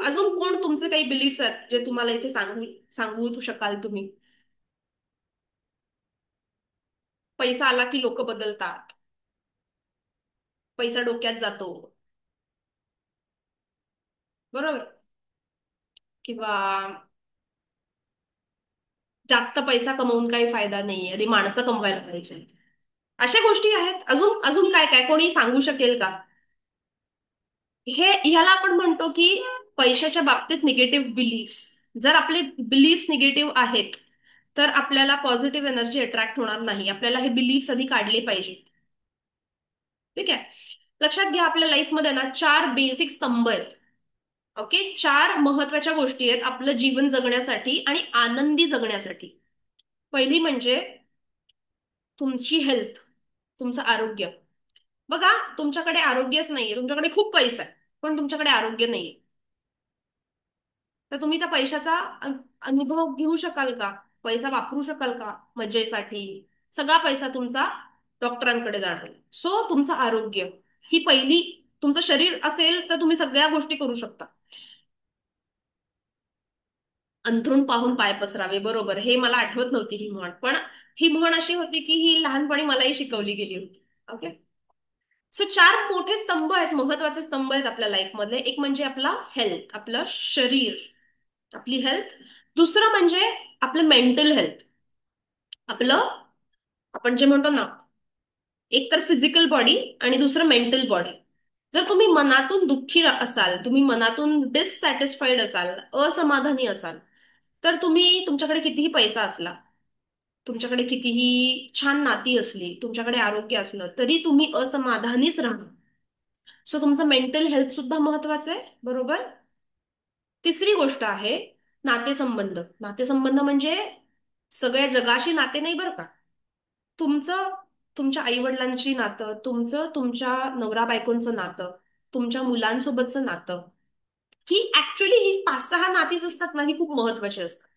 अजून कोण तुमचे काही बिलीफ्स आहेत जे तुम्हाला इथे सांगू सांगू शकाल तुम्ही? पैसा आला की लोक बदलतात, पैसा डोक्यात जातो, बरोबर. किंवा जास्त पैसा कमवून काही फायदा नाहीये, आधी माणसं कमवायला पाहिजे. अशा गोष्टी आहेत. अजून अजून काय काय कोणी सांगू शकेल का? ह्याला आपण म्हणतो की पैशाच्या बाबतीत निगेटिव्ह बिलीफ्स. जर आपले बिलीफ्स निगेटिव्ह आहेत, तर आपल्याला पॉझिटिव्ह एनर्जी अट्रॅक्ट होणार नाही. आपल्याला हे बिलीफ्स आधी काढले पाहिजे. ठीक आहे. लक्षात घ्या, आपल्या लाईफमध्ये ना 4 बेसिक स्तंभ आहेत. ओके, 4 महत्वाच्या गोष्टी आहेत आपलं जीवन जगण्यासाठी आणि आनंदी जगण्यासाठी. पहिली म्हणजे तुमची हेल्थ, तुमचं आरोग्य. बघा, तुमच्याकडे आरोग्यच नाहीये, तुमच्याकडे खूप पैसा आहे पण तुमच्याकडे आरोग्य नाहीये, तर तुम्ही त्या पैशाचा अनुभव घेऊ शकाल का? पैसा वापरू शकाल का मजेसाठी? सगळा पैसा तुमचा डॉक्टरांकडे जाणार. सो तुमचं आरोग्य ही पहिली. तुमचं शरीर असेल तर तुम्ही सगळ्या गोष्टी करू शकता. अंथरूण पाहून पाय पसरावे, बरोबर. हे मला आठवत नव्हती ही म्हण, पण ही म्हण अशी होती की ही लहानपणी मलाही शिकवली गेली होती. ओके. सो 4 मोठे स्तंभ आहेत, महत्वाचे स्तंभ आहेत आपल्या लाईफमधले. एक म्हणजे आपला हेल्थ, आपलं शरीर, आपली हेल्थ. दुसरं म्हणजे आपलं मेंटल हेल्थ, आपलं, आपण जे म्हणतो ना, एक तर फिजिकल बॉडी आणि दुसरं मेंटल बॉडी. जर तुम्ही मनातून दुःखी असाल, तुम्ही मनातून डिससॅटिस्फाईड असाल, असमाधानी असाल, तर तुम्ही, तुमच्याकडे कितीही पैसा असला, तुमच्याकडे कितीही छान नाती असली, तुमच्याकडे आरोग्य असलं, तरी तुम्ही असमाधानीच राहणार. सो तुमचं मेंटल हेल्थ सुद्धा महत्वाचं आहे, बरोबर. तिसरी गोष्ट आहे नातेसंबंध. नातेसंबंध म्हणजे सगळ्या जगाशी नाते नाही बरं का. तुमचं, तुमच्या आई वडिलांची नातं, तुमचं तुमच्या नवरा बायकोंचं नातं, तुमच्या मुलांसोबतचं नातं, ही ऍक्च्युली ही 5-6 नातीच असतात ना, ही खूप महत्वाची असतात,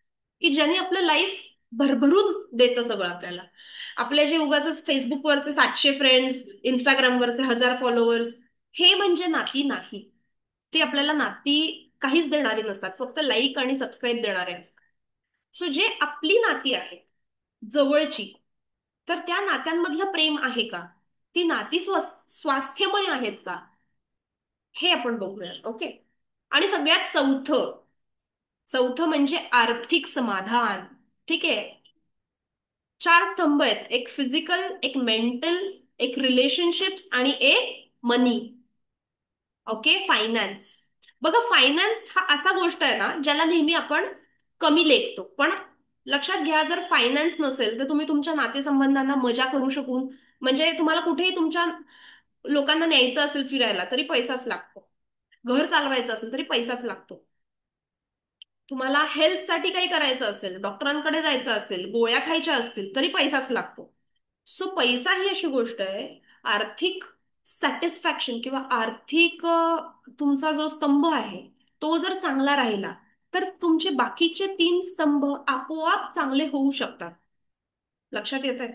की ज्यांनी आपलं लाईफ भरभरून देतं सगळं आपल्याला. आपले जे उगाच फेसबुकवरचे 700 फ्रेंड्स, इंस्टाग्रामवरचे 1000 फॉलोअर्स, हे म्हणजे नाती नाही. ते आपल्याला नाती काहीच देणारी नसतात, फक्त लाईक आणि सबस्क्राईब देणारे असतात. सो जे आपली नाती आहेत जवळची, तर त्या नात्यांमधलं प्रेम आहे का? ती नाती स्वास्थ्यमय आहेत का? हे आपण बघूया. ओके. आणि सगळ्यात चौथं, चौथं म्हणजे आर्थिक समाधान. ठीक आहे. 4 स्तंभ आहेत, एक फिजिकल, एक मेंटल, एक रिलेशनशिप्स आणि एक मनी. Okay, finance. बघा, फायनान्स हा असा गोष्ट आहे ना ज्याला नेहमी आपण कमी लेखतो, पण लक्षात घ्या, जर फायनान्स नसेल तर तुम्ही तुमच्या नातेसंबंधांना मजा करू शकून, म्हणजे तुम्हाला कुठेही तुमच्या लोकांना न्यायचं असेल फिरायला तरी पैसाच लागतो. घर चालवायचं असेल तरी पैसाच लागतो. तुम्हाला हेल्थसाठी काही करायचं असेल, डॉक्टरांकडे जायचं असेल, गोळ्या खायच्या असतील तरी पैसाच लागतो. सो पैसा ही अशी गोष्ट आहे, आर्थिक सॅटिस्फॅक्शन किंवा आर्थिक तुमचा जो स्तंभ आहे तो जर चांगला राहिला, तर तुमचे बाकीचे 3 स्तंभ आपोआप चांगले होऊ शकतात. लक्षात येत आहे?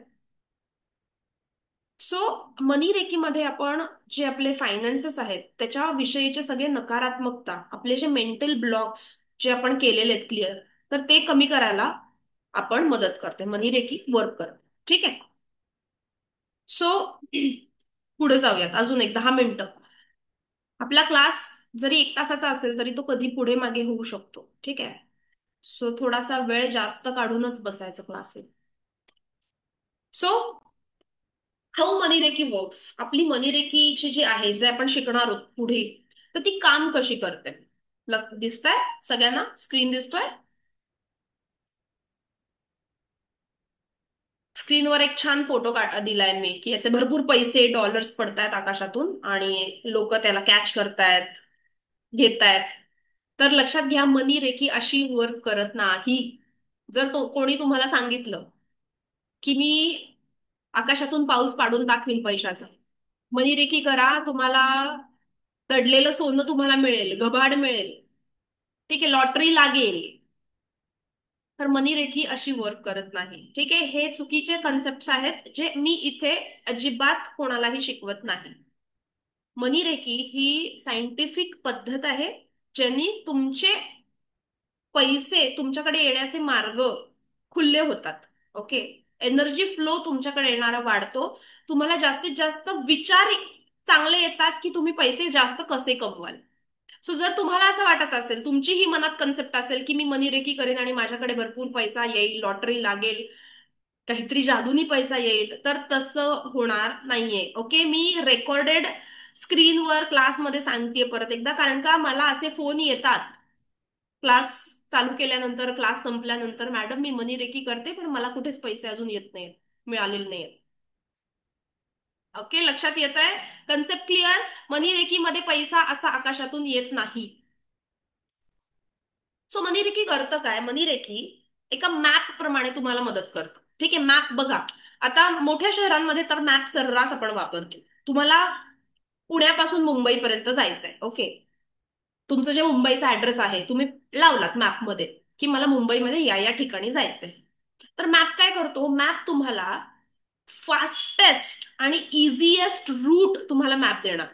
सो मनी रेकीमध्ये आपण जे आपले फायनान्सेस आहेत त्याच्या विषयीचे सगळे नकारात्मकता, आपले जे मेंटल ब्लॉक्स जे आपण केलेले आहेत क्लिअर, तर ते कमी करायला आपण मदत करते, मनी रेकी वर्क करते. ठीक आहे. सो पुढे जाऊयात अजून एक 10 मिनिटं. आपला क्लास जरी 1 तासाचा असेल तरी तो कधी पुढे मागे होऊ शकतो. ठीक आहे. सो थोडासा वेळ जास्त काढूनच बसायचं क्लासेस. सो हाऊ मनीरेकी वर्क्स, आपली मनीरेकीची जी आहे, जे आपण शिकणार आहोत पुढे, तर ती काम कशी करते. दिसतंय सगळ्यांना? स्क्रीन दिसतोय? स्क्रीनवर एक छान फोटो दिलाय मी, की असे भरपूर पैसे, डॉलर्स पडतायत आकाशातून आणि लोक त्याला कॅच करतायत, घेतायत. तर लक्षात घ्या, मनी रेकी अशी वर्क करत नाही. जर तो कोणी तुम्हाला सांगितलं की मी आकाशातून पाऊस पाडून दाखवीन पैशाचा, मनी रेकी करा, तुम्हाला दडलेलं सोनं तुम्हाला मिळेल, घबाड मिळेल, ठीक आहे, लॉटरी लागेल, तर मनी रेखी अशी वर्क करत नाही. ठीक आहे. हे चुकीचे कन्सेप्ट आहेत जे मी इथे अजिबात कोणालाही शिकवत नाही. मनी रेकी ही सायंटिफिक पद्धत आहे, ज्यांनी तुमचे पैसे, तुमच्याकडे येण्याचे मार्ग खुले होतात. ओके. एनर्जी फ्लो तुमच्याकडे येणारा वाढतो. तुम्हाला जास्तीत जास्त विचार चांगले येतात की तुम्ही पैसे जास्त कसे कमवाल. सो जर तुम्हाला असं वाटत असेल, तुमची ही मनात कन्सेप्ट असेल की मी मनी रेकी करेन आणि माझ्याकडे भरपूर पैसा येईल, लॉटरी लागेल, काहीतरी जादूनी पैसा येईल, तर तसं होणार नाहीये. ओके, मी रेकॉर्डेड स्क्रीनवर क्लासमध्ये सांगतेय परत एकदा, कारण का मला असे फोन येतात क्लास चालू केल्यानंतर, क्लास संपल्यानंतर, मॅडम मी मनी रेकी करते पण मला कुठेच पैसे अजून येत नाहीत, मिळालेले नाहीत. ओके, लक्षात येत आहे? Concept clear? मनी रेकी मध्ये पैसा असा आकाशातून येत नाही. सो मनी रेकी करतं काय? मनी रेकी एका मॅप प्रमाणे तुम्हाला मदत करतं. ठीक आहे, मॅप बघा. आता मोठ्या शहरांमध्ये तर मॅप सर्रास आपण वापरतो. तुम्हाला पुण्यापासून मुंबईपर्यंत जायचंय, ओके. तुमचं जे मुंबईचा ऍड्रेस आहे तुम्ही लावलात मॅपमध्ये, की मला मुंबईमध्ये या या ठिकाणी जायचंय. तर मॅप काय करतो? मॅप तुम्हाला फास्टेस्ट आणि इझिएस्ट रूट तुम्हाला मॅप देणार.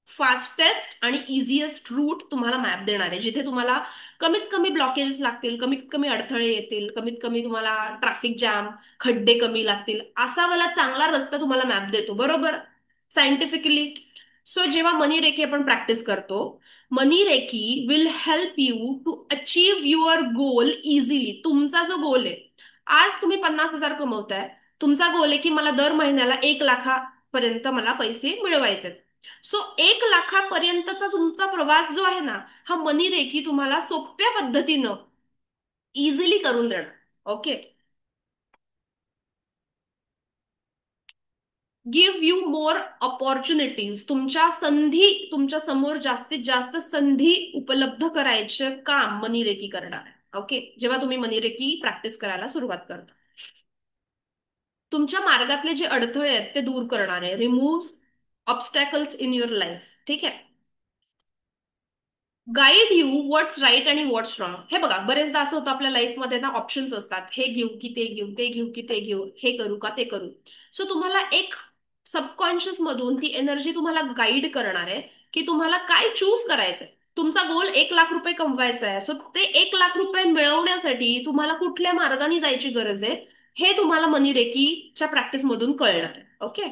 फास्टेस्ट आणि इझिएस्ट रूट तुम्हाला मॅप देणार आहे, जिथे तुम्हाला कमीत कमी ब्लॉकेजेस लागतील, कमीत कमी अडथळे येतील, कमीत कमी तुम्हाला ट्रॅफिक जॅम, खड्डे कमी लागतील, असा वाला चांगला रस्ता तुम्हाला मॅप देतो, बरोबर? सायंटिफिकली. सो जेव्हा मनी रेकी आपण प्रॅक्टिस करतो, money reiki will help you to achieve your goal easily. तुमचा जो गोल आहे, आज तुम्ही 50,000 कमवताय, तुमचा गोल आहे की मला दर महिन्याला 1 लाखापर्यंत मला पैसे मिळवायचे. सो 1 लाखापर्यंतचा तुमचा प्रवास जो आहे ना, हा मनी रेकी तुम्हाला सोप्या पद्धतीनं इझिली करून देणार. Okay. Give you more opportunities. तुमच्या संधी, तुमच्या समोर जास्तीत जास्त संधी उपलब्ध करायचे काम मनी रेकी करणार आहे. ओके, जेव्हा तुम्ही मनी रेकी प्रॅक्टिस करायला सुरुवात करता, तुमच्या मार्गातले जे अडथळे आहेत ते दूर करणार आहे. Remove obstacles in your life. ठीक आहे. गाईड यू व्हॉट्स राईट आणि व्हॉट्स रॉंग. हे बघा, बरेचदा असं होतं आपल्या लाईफमध्ये ना, ऑप्शन्स असतात, हे घेऊ की ते घेऊ, ते घेऊ की ते घेऊ, हे करू का ते करू. सो तुम्हाला एक सबकॉन्शियस मधून ती एनर्जी तुम्हाला गाईड करणार आहे की तुम्हाला काय चूज करायचंय. तुमचा गोल 1 लाख रुपये कमवायचा आहे, सो ते 1 लाख रुपये मिळवण्यासाठी तुम्हाला कुठल्या मार्गाने जायची गरज आहे, हे तुम्हाला मनी रेकीच्या प्रॅक्टिस मधून कळणार आहे. ओके.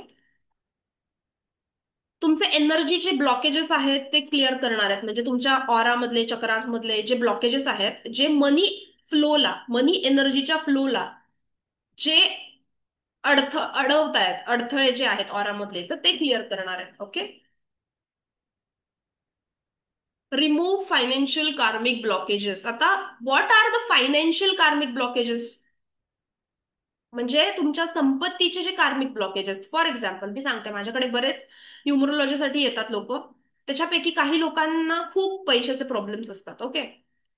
तुमचे एनर्जीचे ब्लॉकेजेस आहेत ते क्लिअर करणार आहेत, म्हणजे तुमच्या ऑरामधले, चक्रासमधले जे ब्लॉकेजेस आहेत, जे मनी फ्लोला, मनी एनर्जीच्या फ्लोला जे अडवतायत, अडथळे जे आहेत ऑरामधले, तर ते क्लिअर करणार आहेत. ओके. रिमूव्ह फायनान्शियल कार्मिक ब्लॉकेजेस. आता व्हॉट आर द फायनान्शियल कार्मिक ब्लॉकेजेस? म्हणजे तुमच्या संपत्तीचे जे कार्मिक ब्लॉकेजेस. फॉर एक्झाम्पल मी सांगते, माझ्याकडे बरेच न्यूमरोलॉजीसाठी येतात लोक. त्याच्यापैकी काही लोकांना खूप पैशाचे प्रॉब्लेम्स असतात. ओके.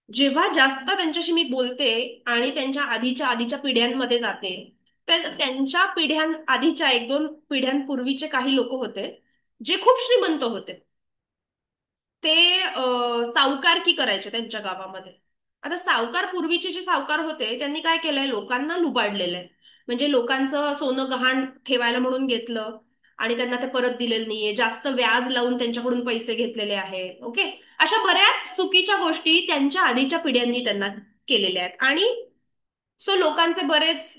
जेव्हा जास्त त्यांच्याशी मी बोलते आणि त्यांच्या आधीच्या आधीच्या पिढ्यांमध्ये जाते, तर त्यांच्या पिढ्यां आधीच्या 1-2 पिढ्यांपूर्वीचे काही लोक होते जे खूप श्रीमंत होते. ते सावकारकी करायचे त्यांच्या गावामध्ये. आता सावकार, पूर्वीचे जे सावकार होते त्यांनी काय केलंय, लोकांना लुबाडलेलं आहे. म्हणजे लोकांचं सोनं गहाण ठेवायला म्हणून घेतलं आणि त्यांना ते परत दिलेलं नाहीये, जास्त व्याज लावून त्यांच्याकडून पैसे घेतलेले आहे. ओके. अशा बऱ्याच चुकीच्या गोष्टी त्यांच्या आधीच्या पिढ्यांनी त्यांना केलेल्या आहेत. आणि सो लोकांचे बरेच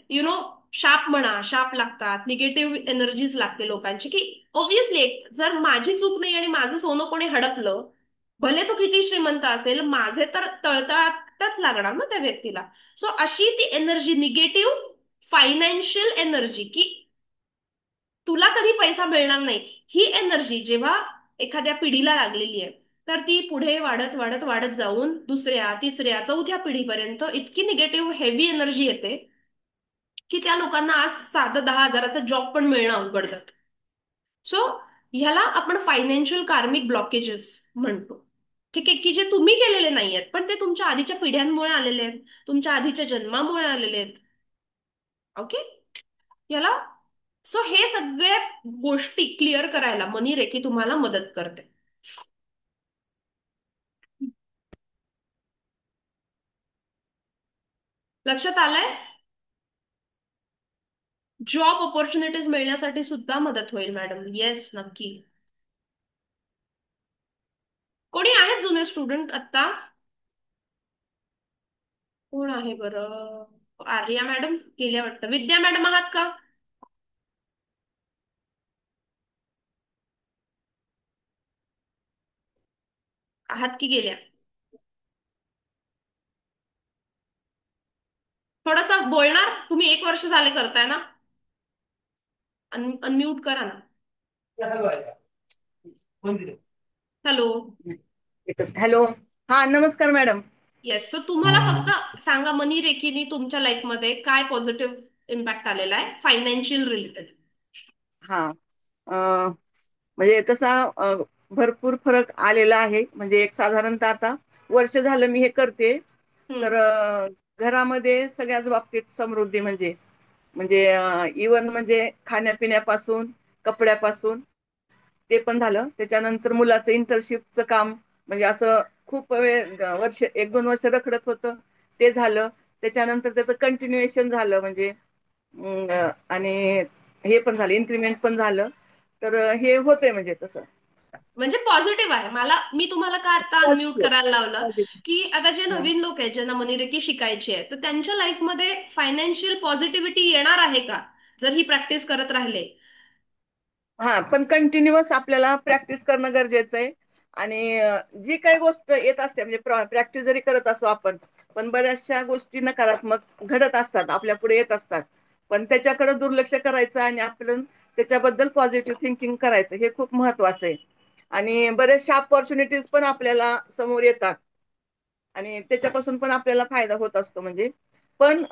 शाप म्हणा, शाप लागतात, निगेटिव्ह एनर्जीज लागते लोकांची, की ऑब्व्हियसली जर माझी चूक नाही आणि माझं सोनं कोणी हडपलं, भले तो किती श्रीमंत असेल, माझे तर तळतळाटच लागणार ना त्या व्यक्तीला. सो अशी ती एनर्जी, निगेटिव्ह फायनान्शियल एनर्जी, की तुला कधी पैसा मिळणार नाही, ही एनर्जी जेव्हा एखाद्या पिढीला लागलेली आहे, तर ती पुढे वाढत वाढत वाढत जाऊन दुसऱ्या, तिसऱ्या, चौथ्या पिढीपर्यंत इतकी निगेटिव्ह हेवी एनर्जी येते की त्या लोकांना आज साधं 10,000चा जॉब पण मिळणं अवघड जातं. सो ह्याला आपण फायनान्शियल कार्मिक ब्लॉकेजेस म्हणतो. ठीक आहे, की जे तुम्ही केलेले नाही आहेत, पण ते तुमच्या आधीच्या पिढ्यांमुळे आलेले आहेत, तुमच्या आधीच्या जन्मामुळे आलेले आहेत. ओके. याला सो हे सगळ्या गोष्टी क्लिअर करायला मनी रेकी तुम्हाला मदत करते. लक्षात आलंय? जॉब ऑपॉर्च्युनिटीज मिळण्यासाठी सुद्धा मदत होईल मॅडम. येस, नक्की. कोणी आहेत जुने स्टुडंट आता? कोण आहे बरं? आर्या मॅडम गेल्या वाटतं. विद्या मॅडम आहात का? आहात की गेल्या? थोडंसं बोलणार तुम्ही? 1 वर्ष झाले करताय ना? अनम्यूट करा ना. हॅलो. हॅलो. हा, नमस्कार मॅडम. येस. सो तुम्हाला फक्त सांगा, मनी रेखीनी तुमच्या लाईफमध्ये काय पॉझिटिव्ह इम्पॅक्ट आलेला आहे फायनान्शियल रिलेटेड? हा. म्हणजे तसा भरपूर फरक आलेला आहे. म्हणजे एक साधारणतः आता वर्ष झालं मी हे करते. तर हम्म. घरामध्ये सगळ्याच बाबतीत समृद्धी म्हणजे म्हणजे इवन म्हणजे खाण्यापिण्यापासून, कपड्यापासून ते पण झालं. त्याच्यानंतर मुलाचं इंटर्नशिपचं काम, म्हणजे असं खूप वेळ वर्ष, 1-2 वर्ष रखडत होतं, ते झालं. त्याच्यानंतर त्याचं कंटिन्युएशन झालं, म्हणजे आणि हे पण झालं, इन्क्रीमेंट पण झालं. तर हे होतंय म्हणजे तसं. म्हणजे पॉझिटिव्ह आहे. मी तुम्हाला का आता अनम्यूट पॉझिटिव्ह. करायला लावलं, पॉझिटिव्ह. की आता जे हा. नवीन लोक आहेत ज्यांना मनीरेकी शिकायची आहे, तर त्यांच्या लाईफमध्ये फायनान्शियल पॉझिटिव्हिटी येणार आहे का, जर ही प्रॅक्टिस करत राहिले? हा, पण कंटिन्युअस आपल्याला प्रॅक्टिस करणं गरजेचं आहे. आणि जी काही गोष्ट येत असते, म्हणजे प्रॅक्टिस जरी करत असो आपण, पण बऱ्याचशा गोष्टी नकारात्मक घडत असतात, आपल्या पुढे येत असतात. पण त्याच्याकडे दुर्लक्ष करायचं आणि आपण त्याच्याबद्दल पॉझिटिव्ह थिंकिंग करायचं, हे खूप महत्वाचं आहे. आणि बऱ्याचशा ऑपॉर्च्युनिटीज पण आपल्याला समोर येतात, आणि त्याच्यापासून पण आपल्याला फायदा होत असतो. म्हणजे पण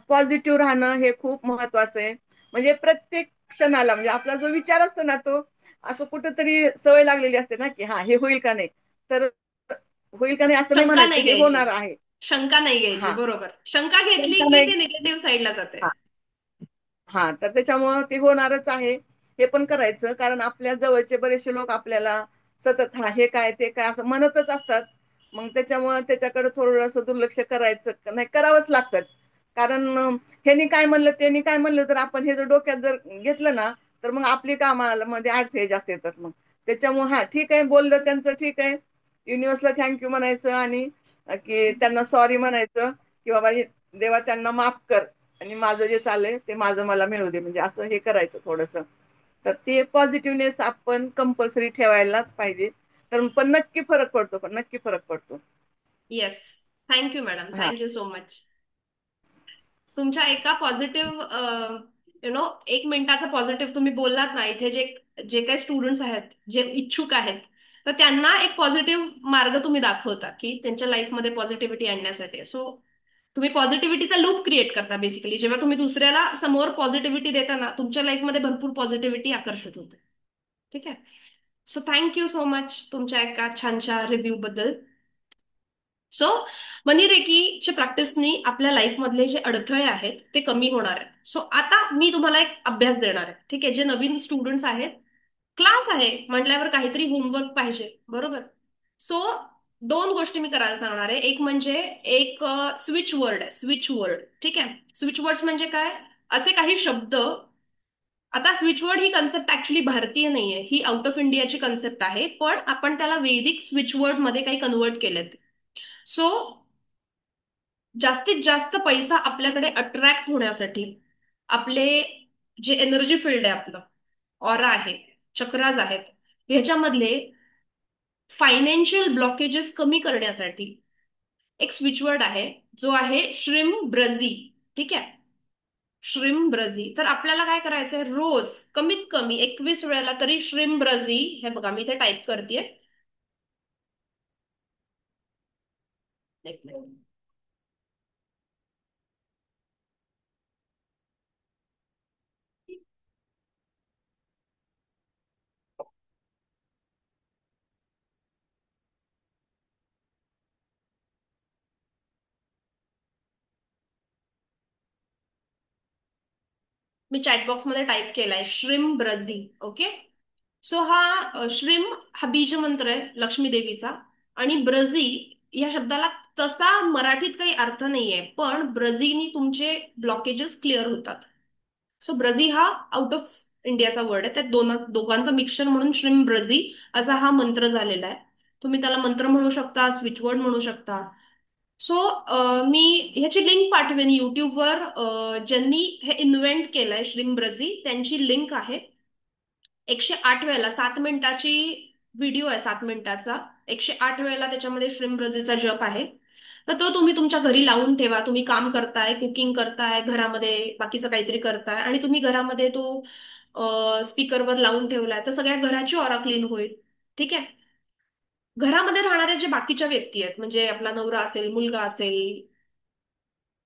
पॉझिटिव्ह राहणं हे खूप महत्वाचं आहे. म्हणजे प्रत्येक क्षणाला, म्हणजे आपला जो विचार असतो ना, तो असं कुठंतरी सवय लागलेली असते ना, की हा, हे होईल का नाही, तर होईल का नाही असं नाही शंका म्हणायचं, नाही हे घ्यायची. होणार आहे. शंका नाही घ्यायची, हा. बरोबर. शंका घेतली शंका की नाही. ते निगेटिव्ह साईडला जाते. हा. हा, तर त्याच्यामुळं ते होणारच आहे. हे पण करायचं, कारण आपल्या जवळचे बरेचसे लोक आपल्याला सतत हा, हे काय ते काय असं म्हणतच असतात. मग त्याच्यामुळं त्याच्याकडे थोडंसं दुर्लक्ष करायचं नाही, करावंच लागतं. कारण ह्यांनी काय म्हणलं, त्यांनी काय म्हणलं, तर आपण हे जर डोक्यात जर घेतलं ना, तर मग आपली कामाला मध्ये अडथळे जास्त येतात. मग त्याच्यामुळे हा, ठीक आहे, बोललं त्यांचं ठीक आहे, युनिव्हर्सला थँक्यू म्हणायचं, आणि की त्यांना सॉरी म्हणायचं, की बाबा देवा त्यांना माफ कर, आणि माझं जे चाललंय ते माझं मला मिळू दे, म्हणजे असं हे करायचं थोडंसं. तर ते पॉझिटिव्हनेस आपण कंपल्सरी ठेवायलाच पाहिजे. तर पण नक्की फरक पडतो, पण नक्की फरक पडतो. येस. थँक्यू मॅडम, हा. Thank you so much. तुमच्या एका पॉझिटिव्ह, 1 मिनिटाचा पॉझिटिव्ह तुम्ही बोललात ना, इथे जे जे काही स्टुडंट्स आहेत, जे इच्छुक आहेत, तर त्यांना एक पॉझिटिव्ह मार्ग तुम्ही दाखवता की त्यांच्या लाईफमध्ये पॉझिटिव्हिटी आणण्यासाठी. सो तुम्ही पॉझिटिव्हिटीचा लूप क्रिएट करता बेसिकली. जेव्हा तुम्ही दुसऱ्याला समोर पॉझिटिव्हिटी देता ना, तुमच्या लाईफमध्ये भरपूर पॉझिटिव्हिटी आकर्षित होते. ठीक आहे. सो थँक्यू सो मच तुमच्या एका छानशा रिव्ह्यू बद्दल. सो मनी रेकीच्या प्रॅक्टिसनी आपल्या लाईफमधले जे अडथळे आहेत ते कमी होणार आहेत. सो आता मी तुम्हाला एक अभ्यास देणार आहे. ठीक आहे. जे नवीन स्टुडंट्स आहेत, क्लास आहे म्हटल्यावर काहीतरी होमवर्क पाहिजे, बरोबर? सो 2 गोष्टी मी करायला सांगणार आहे. एक म्हणजे एक स्विच वर्ड आहे, स्विच वर्ड. ठीक आहे. स्विच वर्ड्स म्हणजे काय? असे काही शब्द. आता स्विच वर्ड ही कन्सेप्ट ऍक्च्युली भारतीय नाहीये, ही आउट ऑफ इंडियाची कन्सेप्ट आहे, पण आपण त्याला वैदिक स्विच वर्ड मध्ये काही कन्वर्ट केलेत. सो जास्तीत जास्त पैसा आपल्याकडे अट्रॅक्ट होण्यासाठी आपले जे एनर्जी फील्ड आहे, आपलं ऑरा आहे, चक्राज आहेत, ह्याच्यामधले फायनान्शियल ब्लॉकेजेस कमी करण्यासाठी एक स्विचवर्ड आहे, जो आहे श्रिम ब्रझी. ठीक आहे. श्रिम ब्रझी. तर आपल्याला काय करायचंय, रोज कमीत कमी 21 वेळेला तरी श्रिम ब्रझी, हे बघा मी इथे टाईप करतेय. एक मिनिट. मी चॅटबॉक्समध्ये टाईप केलाय श्रिम ब्रझी. ओके. सो श्रिम हा बीज मंत्र आहे लक्ष्मी देवीचा. आणि ब्रझी या शब्दाला तसा मराठीत काही अर्थ नाहीये, पण ब्रझीनी तुमचे ब्लॉकेजेस क्लिअर होतात. सो ब्रझी हा आउट ऑफ इंडियाचा वर्ड आहे, त्या दोघांचं मिक्सचर म्हणून श्रिम ब्रझी असा हा मंत्र झालेला आहे. तुम्ही त्याला मंत्र म्हणू शकता, स्विचवर्ड म्हणू शकता. सो मी ह्याची लिंक पाठवेन युट्यूबवर. ज्यांनी हे इन्व्हेंट केलंय श्रीम ब्रझी, त्यांची लिंक आहे. 108 वेळेला 7 मिनिटाची व्हिडिओ आहे, 7 मिनिटाचा. 108 वेळेला त्याच्यामध्ये श्रीम ब्रझीचा जप आहे. तर तो तुम्ही तुमच्या घरी लावून ठेवा. तुम्ही काम करताय, कुकिंग करताय, घरामध्ये बाकीचं काहीतरी करताय आणि तुम्ही घरामध्ये तो स्पीकरवर लावून ठेवलाय, तर सगळ्या घराची ऑरा क्लीन होईल. ठीक आहे. घरामध्ये राहणाऱ्या जे बाकीच्या व्यक्ती आहेत, म्हणजे आपला नवरा असेल, मुलगा असेल,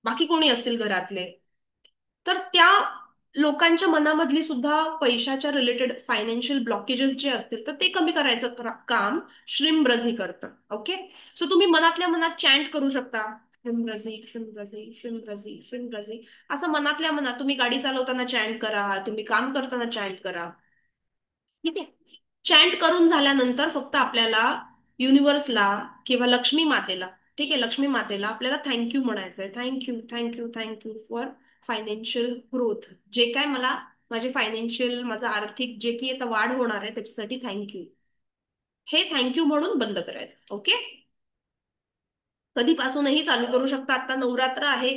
बाकी कोणी असतील घरातले, तर त्या लोकांच्या मनामधली सुद्धा पैशाच्या रिलेटेड फायनान्शियल ब्लॉकेजेस जे असतील, तर ते कमी करायचं काम श्रीमब्रजी करतं. ओके. सो तुम्ही मनातल्या मनात चॅन्ट करू शकता, श्रीमब्रजी, श्रीमब्रजी, श्रीमब्रजी, श्रीमब्रजी. असं मनातल्या मनात तुम्ही गाडी चालवताना चॅन्ट करा, तुम्ही काम करताना चॅन्ट करा. ठीक आहे. चॅन्ट करून झाल्यानंतर फक्त आपल्याला युनिव्हर्सला किंवा लक्ष्मी मातेला, ठीक आहे, लक्ष्मी मातेला आपल्याला थँक्यू म्हणायचंय. Thank you, thank you, thank you for financial growth. जे काय मला माझे फायनान्शियल, माझं आर्थिक जे की आता वाढ होणार आहे त्याच्यासाठी थँक्यू. हे थँक्यू म्हणून बंद करायचं. ओके. कधीपासूनही चालू करू शकता. आता नवरात्र आहे,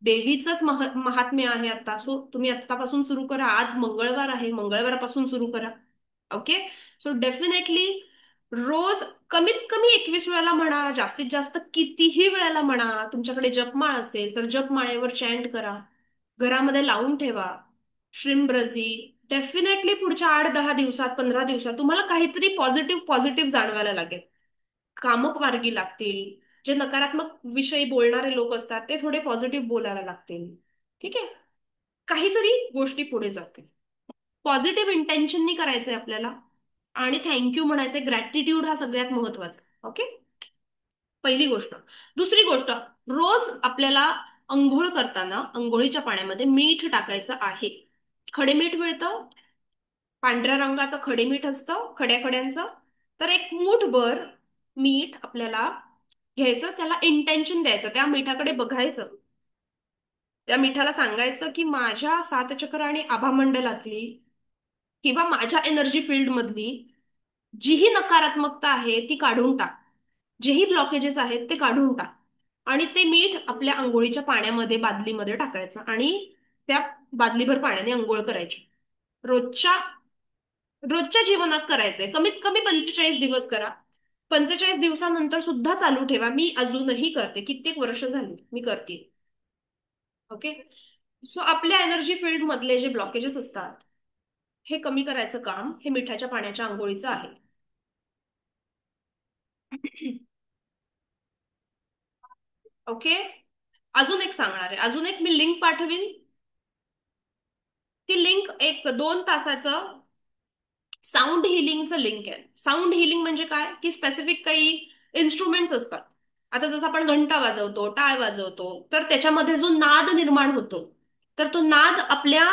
देवीचंच महात्म्य आहे आता. सो तुम्ही आत्तापासून सुरू करा. आज मंगळवार आहे, मंगळवारपासून सुरू करा. ओके. सो डेफिनेटली रोज कमीत कमी 21 वेळेला म्हणा, जास्तीत जास्त कितीही वेळेला म्हणा. तुमच्याकडे जपमाळ असेल तर जपमाळेवर चॅन्ट करा, घरामध्ये लावून ठेवा श्रीमब्रजी. डेफिनेटली पुढच्या 8-10 दिवसात, 15 दिवसात तुम्हाला काहीतरी पॉझिटिव्ह पॉझिटिव्ह जाणवायला लागेल. कामं मार्गी लागतील. जे नकारात्मक विषयी बोलणारे लोक असतात ते थोडे पॉझिटिव्ह बोलायला लागतील. ठीक आहे. काहीतरी गोष्टी पुढे जातील. पॉझिटिव्ह इंटेन्शननी करायचंय आपल्याला. आणि थँक्यू म्हणायचंय. ग्रॅटिट्यूड हा सगळ्यात महत्वाचा. ओके. पहिली गोष्ट. दुसरी गोष्ट, रोज आपल्याला अंघोळ करताना अंघोळीच्या पाण्यामध्ये मीठ टाकायचं आहे. खडे मीठ मिळतं, पांढऱ्या रंगाचं खडे मीठ असतं खड्या खड्यांचं. तर एक मूठभर मीठ आपल्याला घ्यायचं, त्याला इंटेन्शन द्यायचं, त्या मिठाकडे बघायचं, त्या मिठाला सांगायचं की माझ्या सात चक्र आणि आभा मंडलातली किंवा माझ्या एनर्जी फील्ड मधली जी ही नकारात्मकता आहे ती काढून टाक. जेही ब्लॉकेजेस आहेत ते काढून टाक. आणि ते मीठ आपल्या आंघोळीच्या पाण्यामध्ये, बादलीमध्ये टाकायचं आणि त्या बादलीभर पाण्याने आंघोळ करायची. रोजच्या रोजच्या जीवनात करायचंय. कमीत कमी 45 दिवस करा. 45 दिवसानंतर सुद्धा चालू ठेवा. मी अजूनही करते, कित्येक वर्ष झाली मी करते. ओके. सो आपल्या एनर्जी फील्ड मधले जे ब्लॉकेजेस असतात हे कमी करायचं काम हे मिठाच्या पाण्याच्या आंघोळीचं आहे. ओके. अजून एक सांगणार आहे, अजून एक मी लिंक पाठवीन. ती लिंक एक 2 तासाचं साऊंड हिलिंगचं लिंक आहे. साऊंड हिलिंग म्हणजे काय, की स्पेसिफिक काही इन्स्ट्रुमेंट्स असतात. आता जसं आपण घंटा वाजवतो, टाळ वाजवतो, तर त्याच्यामध्ये जो नाद निर्माण होतो, तर तो नाद आपल्या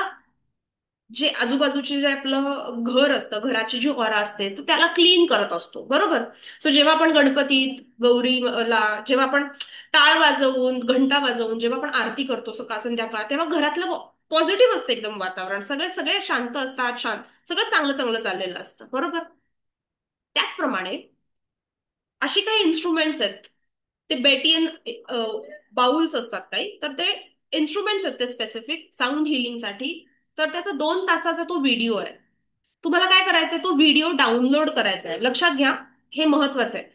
जे आजूबाजूचे जे आपलं घर असतं, घराची जी ऑरा असते, तर त्याला क्लीन करत असतो. बरोबर. सो जेव्हा आपण गणपतीत, गौरीला जेव्हा आपण टाळ वाजवून, घंटा वाजवून जेव्हा आपण आरती करतो सकाळ संध्याकाळ, तेव्हा घरातलं पॉझिटिव्ह असतं एकदम वातावरण. सगळे सगळे शांत असतात, शांत, सगळं चांगलं चांगलं चाललेलं असतं. बरोबर. त्याचप्रमाणे अशी काही इन्स्ट्रुमेंट्स आहेत, ते बेटियन बाउल्स असतात काही, तर ते इन्स्ट्रुमेंट्स आहेत ते स्पेसिफिक साऊंड हिलिंगसाठी. तर त्याचा 2 तासाचा तो व्हिडिओ आहे. तुम्हाला काय करायचंय, तो व्हिडिओ डाउनलोड करायचा आहे. लक्षात घ्या, हे महत्वाचं आहे.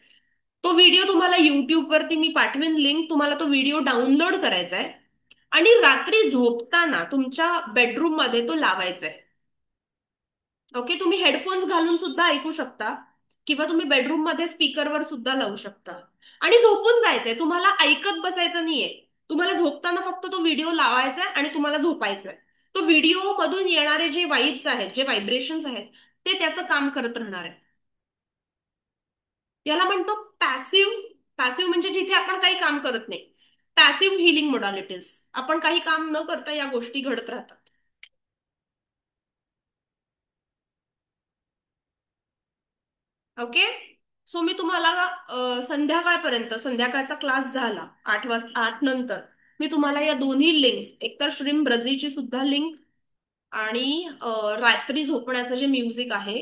तो व्हिडिओ तुम्हाला युट्यूब वरती मी पाठवेन लिंक, तुम्हाला तो व्हिडिओ डाउनलोड करायचा आहे आणि रात्री झोपताना तुमच्या बेडरूम मध्ये तो लावायचा आहे. ओके. तुम्ही हेडफोन्स घालून सुद्धा ऐकू शकता किंवा तुम्ही बेडरूम मध्ये स्पीकरवर सुद्धा लावू शकता. आणि झोपून जायचंय, तुम्हाला ऐकत बसायचं नाहीये. तुम्हाला झोपताना फक्त तो व्हिडिओ लावायचा आहे आणि तुम्हाला झोपायचंय. तो व्हिडिओ मधून येणारे जे वाईब्स आहेत, जे व्हायब्रेशन्स आहेत, ते त्याचं काम करत राहणार आहे. याला म्हणतो पॅसिव्ह. पॅसिव्ह म्हणजे जिथे आपण काही काम करत नाही. Passive healing modalities. आपण काही काम न करता या गोष्टी घडत राहतात. ओके. सो मी तुम्हाला संध्याकाळपर्यंत, संध्याकाळचा क्लास झाला 8 वाजता, 8 नंतर मी तुम्हाला या दोन्ही लिंक्स, एकतर श्रीम ब्रझीची सुद्धा लिंक आणि रात्री झोपण्याचं जे म्युझिक आहे,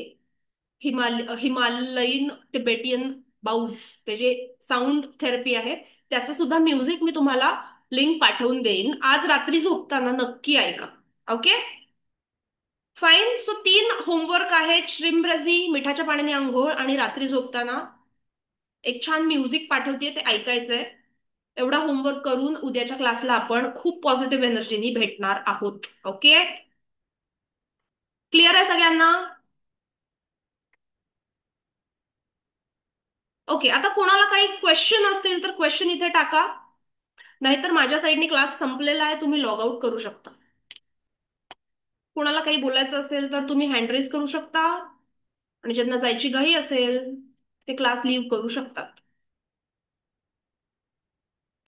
हिमालयीन टिबेटियन बाउल्स, ते जे साऊंड थेरपी आहे, त्याचं सुद्धा म्युझिक मी तुम्हाला लिंक पाठवून देईन. आज रात्री झोपताना नक्की ऐका. ओके. फाईन. सो 3 होमवर्क आहेत: श्रीमब्रजी, मिठाच्या पाण्याने आंघोळ आणि रात्री झोपताना एक छान म्युझिक पाठवते ते ऐकायचंय. एवढा होमवर्क करून उद्याच्या क्लासला आपण खूप पॉझिटिव्ह एनर्जीनी भेटणार आहोत. ओके, क्लिअर आहे सगळ्यांना? ओके, आता कोणाला काही क्वेश्चन असतील तर क्वेश्चन इथे टाका, नाहीतर माझ्या साईडने क्लास संपलेला आहे, तुम्ही लॉग आउट करू शकता. कोणाला काही बोलायचं असेल तर तुम्ही हँड रेज करू शकता, आणि ज्यांना जायची घाई असेल ते क्लास लीव्ह करू शकतात.